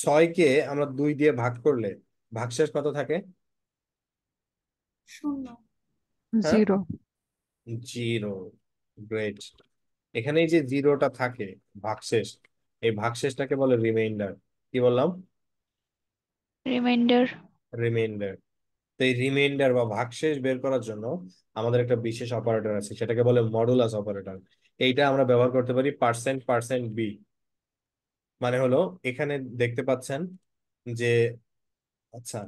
6কে আমরা 2 দিয়ে ভাগ করলে ভাগশেষ কত থাকে? 0। হ্যাঁ, 0। 0। গ্রেট। এখানে এই যে জিরোটা থাকে ভাগশেষ, এই ভাগশেষটাকে বলে রিমাইন্ডার। কি বললাম? রিমাইন্ডার। রিমাইন্ডার। তো এই রিমাইন্ডার বা ভাগশেষ বের করার জন্য আমাদের একটা বিশেষ অপারেটর আছে, সেটাকে বলে মডুলাস অপারেটর। এইটা আমরা ব্যবহার করতে পারি পার্সেন্ট পার্সেন্ট বি। মানে হলো এখানে দেখতে পাচ্ছেন যে, আচ্ছা,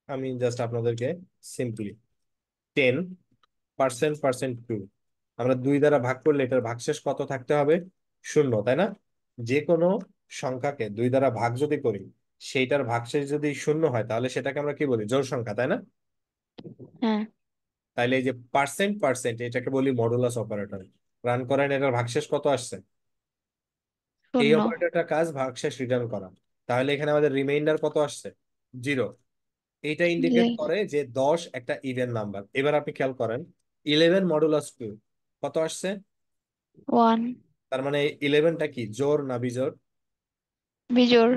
আমি জাস্ট আপনাদেরকে সিম্পলি 10%%2 আমরা 2 দ্বারা ভাগ করলে এটার ভাগশেষ কত থাকতে হবে? 0, তাই না? যে কোনো সংখ্যাকে 2 দ্বারা ভাগ যদি করি, সেইটার ভাগশেষ যদি 0 হয় তাহলে সেটাকে আমরা কি বলি? জোড় সংখ্যা, তাই না? হ্যাঁ। তাইলে এই যে পার্সেন্ট পার্সেন্ট এটাকে বলি মডুলাস অপারেটর। রান করেন, এটার ভাগশেষ কত আসছে? এই 0। অপারেটরটার কাজ ভাগশেষ রিটার্ন করা। তাহলে এখানে আমাদের রিমাইন্ডার কত আসছে? 0। এইটা ইন্ডিকেট করে যে 10 একটা ইভেন নাম্বার। এবার আপনি খেয়াল করেন, 11 মডুলাস 2 কত আসছে? 1। তার মানে 11টা কি, জোড় না বিজোড়? বিজোড়।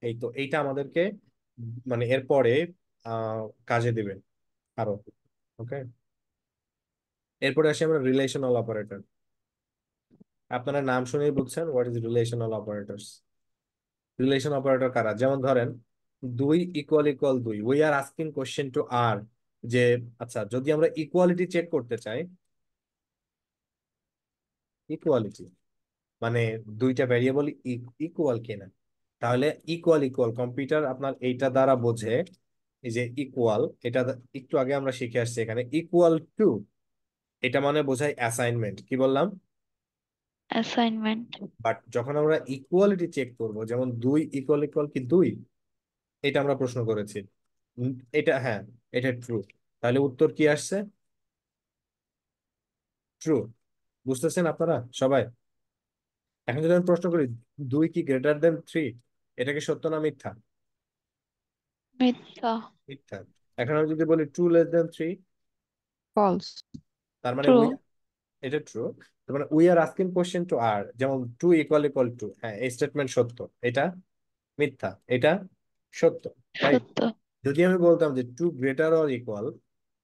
এই তো, এইটা আমাদেরকে মানে এরপরে কাজে দিবে আরো। ওকে, এরপরে আসি আমরা রিলেশনাল অপারেটর। আপনারা নাম শুনেই বুঝছেন what is relational operators. Relation operator কারা? যেমন ধরেন 2 = 2, we are asking question to R যে আচ্ছা, যদি আমরা ইকুয়ালিটি চেক করতে চাই, ইকুয়ালিটি মানে দুইটা ভ্যারিয়েবল ইকুয়াল কিনা, তাহলে ইকুয়াল ইকুয়াল কম্পিউটার আপনার এইটা দ্বারা বোঝে। এই যে ইকুয়াল, এটা একটু আগে আমরা শিখে আসছি, এখানে ইকুয়াল টু এটা মানে বোঝায় অ্যাসাইনমেন্ট, কি বললাম? অ্যাসাইনমেন্ট। বাট যখন আমরা ইকুয়ালিটি চেক করব, যেমন দুই ইকুয়াল ইকুয়াল কি দুই, এটা আমরা প্রশ্ন করেছি। এটা হ্যাঁ, এটা ট্রু, তাহলে উত্তর কি আসছে? ট্রু। বুঝতেছেন আপনারা সবাই? এখন যদি আমি প্রশ্ন করি দুই কি গ্রেটার দেন থ্রি, এটা কি সত্য না মিথ্যা? মিথ্যা। মিথ্যা। এখন আমি যদি বলি two less than three, false. তার মানে ট্রু। এটা ট্রু। তার মানে we are asking question to R, যেমন টু ইকুয়াল ইকুয়াল টু, হ্যাঁ এই স্টেটমেন্ট সত্য, এটা মিথ্যা, এটা সত্য। রাইট। সত্য। যদি আমি বলতাম যে two greater or equal,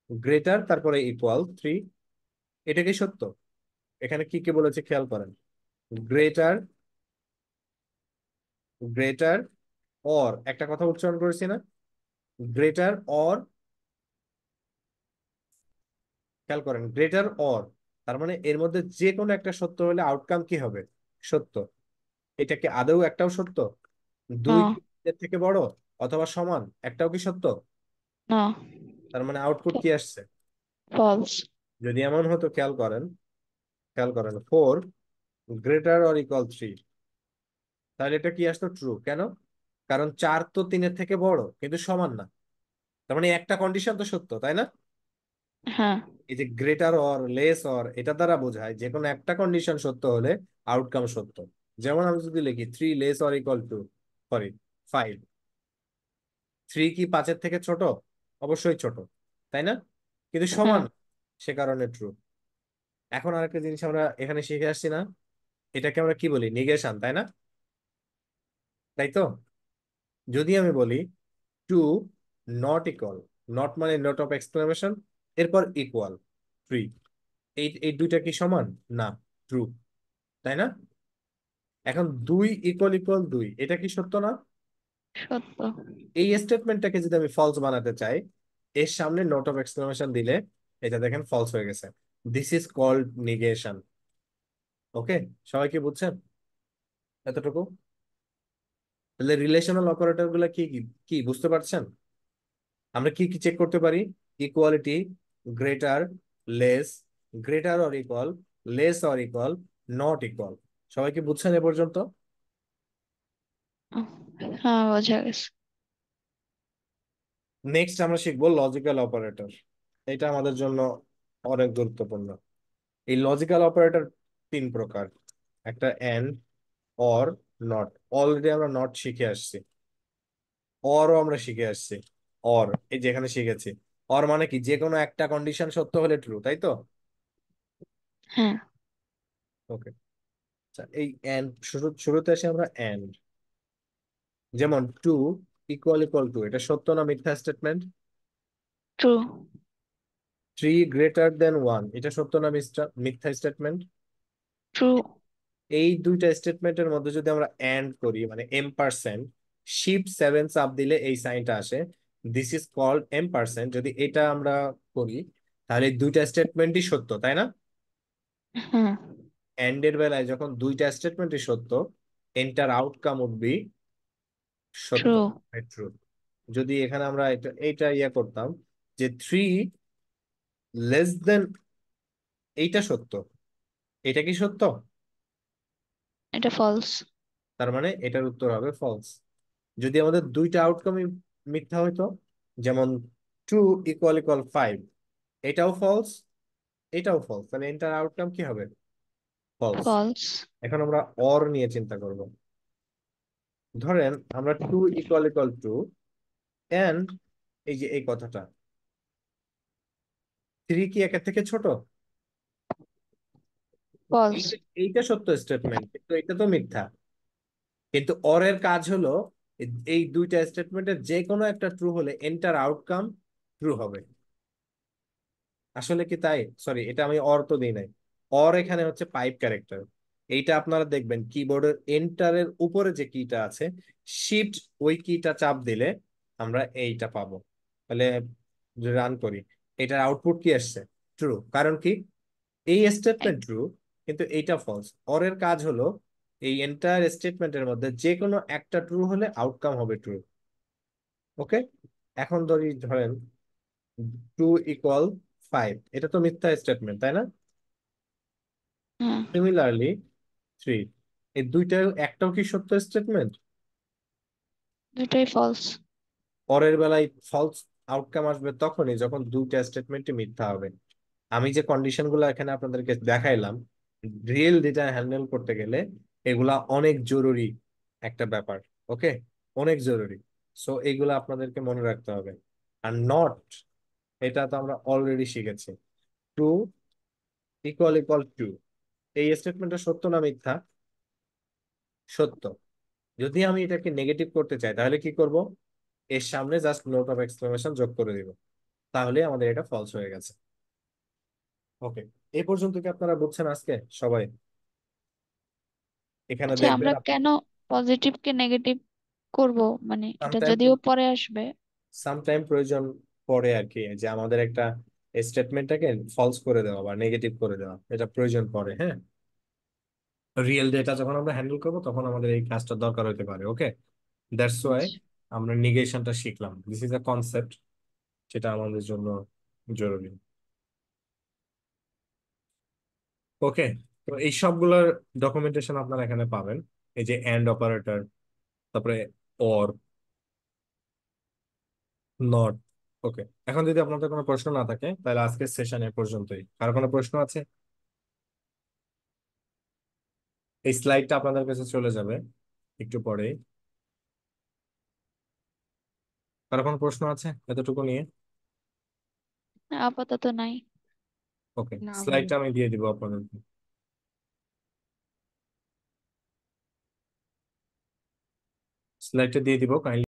greater তারপরে ইকুয়াল থ্রি, এটা কি সত্য? এখানে কি কি বলেছে খেয়াল করেন, গ্রেটার, গ্রেটার অর, একটা কথা উচ্চারণ করেছি না, গ্রেটার অর, খেয়াল করেন গ্রেটার অর, তার মানে এর মধ্যে যে কোনো একটা সত্য হলে আউটকাম কি হবে? সত্য। এটা কি আদৌ একটাও সত্য? দুই কি না। এর থেকে বড় অথবা সমান, একটাও কি সত্য? না। তার মানে আউটপুট কি আসছে? ফলস। যদি এমন হতো, খেয়াল করেন, খেয়াল করেন four greater or equal three, তাহলে এটা কি আসতো? ট্রু। কেন? কারণ চার তো তিনের থেকে বড় কিন্তু সমান না, তার মানে একটা কন্ডিশন তো সত্য, তাই না? হ্যাঁ। এই যে গ্রেটার অর লেস অর, এটা দ্বারা বোঝায় যে কোনো একটা কন্ডিশন সত্য হলে আউটকাম সত্য। যেমন আমি যদি লিখি three less or equal to, sorry, five, three কি পাঁচের থেকে ছোট? অবশ্যই ছোট, তাই না? কিন্তু হ্যাঁ। সমান, সে কারণে ট্রু। এখন আরেকটা জিনিস আমরা এখানে শিখে আসছি না, এটাকে আমরা কি বলি? নিগেশন, তাই না? তাই তো। যদি আমি বলি টু নট ইকুয়াল, নট মানে নট অফ এক্সক্লামেশন, এরপর ইকুয়াল থ্রি, এই এই দুইটা কি সমান? না, ট্রু, তাই না? এখন দুই ইকুয়াল ইকুয়াল দুই, এটা কি সত্য না? সত্য। এই স্টেটমেন্টটাকে যদি আমি ফলস বানাতে চাই, এর সামনে নোট অফ এক্সক্লামেশন দিলে এটা দেখেন ফলস হয়ে গেছে। This is called negation. Okay, সবাই কি বুঝছেন এতটুকু? তাহলে রিলেশনাল অপারেটর গুলা কি কি কি বুঝতে পারছেন? আমরা কি কি চেক করতে পারি? Equality, greater, less, greater or equal, less or equal, not equal. সবাই কি বুঝছেন এ পর্যন্ত? হ্যাঁ, বোঝা গেছে। নেক্সট আমরা শিখবো লজিক্যাল অপারেটর। এটা আমাদের জন্য অনেক গুরুত্বপূর্ণ। এই লজিক্যাল অপারেটর তিন প্রকার, একটা এন্ড, অর, নট। অলরেডি আমরা নট শিখে আসছি, অরও আমরা শিখে আসছি। অর এই যেখানে শিখেছি, অর মানে কি যে কোনো একটা কন্ডিশন সত্য হলে ট্রু, তাই তো? হ্যাঁ। ওকে। আচ্ছা, এই এন্ড শুরুতে আসি আমরা এন্ড, যেমন টু ইকুয়াল ইকুয়াল টু, এটা সত্য না মিথ্যা statement? True. Three greater than one, এটা সত্য না মিথ্যা স্টেটমেন্ট? ট্রু। এই দুইটা স্টেটমেন্টের মধ্যে যদি আমরা এন্ড করি, মানে এম%, শিফট সেভেন চাপ দিলে এই সাইনটা আসে, দিস ইজ কল্ড এম%। যদি এটা আমরা করি তাহলে এই দুইটা স্টেটমেন্টই সত্য, তাই না? হ্যাঁ। এন্ড এর বেলায় যখন দুইটা স্টেটমেন্টই সত্য, এন্টার আউটকাম উড বি সত্য, ট্রু। ট্রু। যদি এখানে আমরা এটা এইটা ইয়ে করতাম যে থ্রি লেস দেন, এইটা সত্য, এটা কি সত্য? এটা ফলস। তার মানে এটার উত্তর হবে ফলস। যদি আমাদের দুইটা আউটকামই মিথ্যা হইতো, যেমন টু ইকুয়াল ইকুয়াল ফাইভ, এটাও ফলস, এটাও ফলস, তাহলে এটার আউটকাম কি হবে? ফলস। ফলস। এখন আমরা অর নিয়ে চিন্তা করব। ধরেন আমরা two equal equal two and, এই যে এই কথাটা, থ্রি কি একের থেকে ছোট? ফলস। এইটা এইটা সত্য স্টেটমেন্ট, কিন্তু এটা তো মিথ্যা। কিন্তু অর এর কাজ হলো এই দুইটা স্টেটমেন্টের যে কোনো একটা ট্রু হলে এন্টার আউটকাম ট্রু হবে। আসলে কি তাই? সরি, এটা আমি অর তো দিই নাই। অর এখানে হচ্ছে পাইপ ক্যারেক্টার। এইটা আপনারা দেখবেন কিবোর্ডের এন্টারের উপরে যে কিটা আছে, শিফট ওই কিটা চাপ দিলে আমরা এইটা পাবো। তাহলে যদি রান করি, এটার আউটপুট কি আসছে? ট্রু। কারণ কি? এই স্টেটমেন্ট ট্রু, কিন্তু এইটা ফলস। ওরের কাজ হলো এই এন্টায়ার স্টেটমেন্টের মধ্যে যে কোনো একটা ট্রু হলে আউটকাম হবে ট্রু। ওকে, এখন ধরেন 2 = 5, এটা তো মিথ্যা স্টেটমেন্ট, তাই না? হ্যাঁ, সিমিলারলি 3, এই দুইটার একটাও কি সত্য স্টেটমেন্ট? দুটোই ফলস। পরের বেলায় ফলস আউটকাম আসবে তখনই যখন দুইটা স্টেটমেন্টই মিথ্যা হবে। আমি যে কন্ডিশন গুলো এখানে আপনাদেরকে দেখাইলাম, রিয়েল ডেটা হ্যান্ডেল করতে গেলে এগুলা অনেক জরুরি একটা ব্যাপার। ওকে, অনেক জরুরি। সো এগুলা আপনাদেরকে মনে রাখতে হবে। আর নট, এটা তো আমরা অলরেডি শিখেছি। টু ইকুয়াল টু, এই স্টেটমেন্টটা সত্য না মিথ্যা? সত্য। যদি আমি এটাকে নেগেটিভ করতে চাই তাহলে কি করব? এর সামনে জাস্ট নোট অফ এক্সক্লেমেশন যোগ করে দিব, তাহলে আমাদের এটা ফলস হয়ে গেছে। ওকে, এই পর্যন্ত কি আপনারা বুঝছেন আজকে সবাই? এখানে আচ্ছা, দেখবেন আমরা কেন পজিটিভ কে নেগেটিভ করব? মানে এটা সামটাইম যদিও পরে আসবে। সামটাইম প্রয়োজন পড়ে আর কি, যে আমাদের একটা স্টেটমেন্টটাকে ফলস করে দেওয়া বা নেগেটিভ করে দেওয়া, এটা প্রয়োজন পড়ে। হ্যাঁ, রিয়েল ডেটা যখন আমরা হ্যান্ডেল করবো তখন আমাদের এই কাজটা দরকার হতে পারে। ওকে, দ্যাটস ওয়াই আচ্ছা, আমরা নিগেশনটা শিখলাম। দিস ইজ আ কনসেপ্ট যেটা আমাদের জন্য জরুরি। ওকে, তো এই সবগুলোর ডকুমেন্টেশন আপনারা এখানে পাবেন। এই যে এন্ড অপারেটর, তারপরে অর, নট। ওকে, এখন যদি আপনাদের কোনো প্রশ্ন না থাকে তাহলে আজকের সেশন এ পর্যন্তই। কারো কোনো প্রশ্ন আছে? এই স্লাইডটা আপনাদের কাছে চলে যাবে একটু পরেই। কারো কোনো প্রশ্ন আছে এতটুকু নিয়ে? আপাতত নাই। ওকে, না ভাই। স্লাইডটা আমি দিয়ে দিব আপনাদের। স্লাইডটা দিয়ে দিব কাইন্ডলি।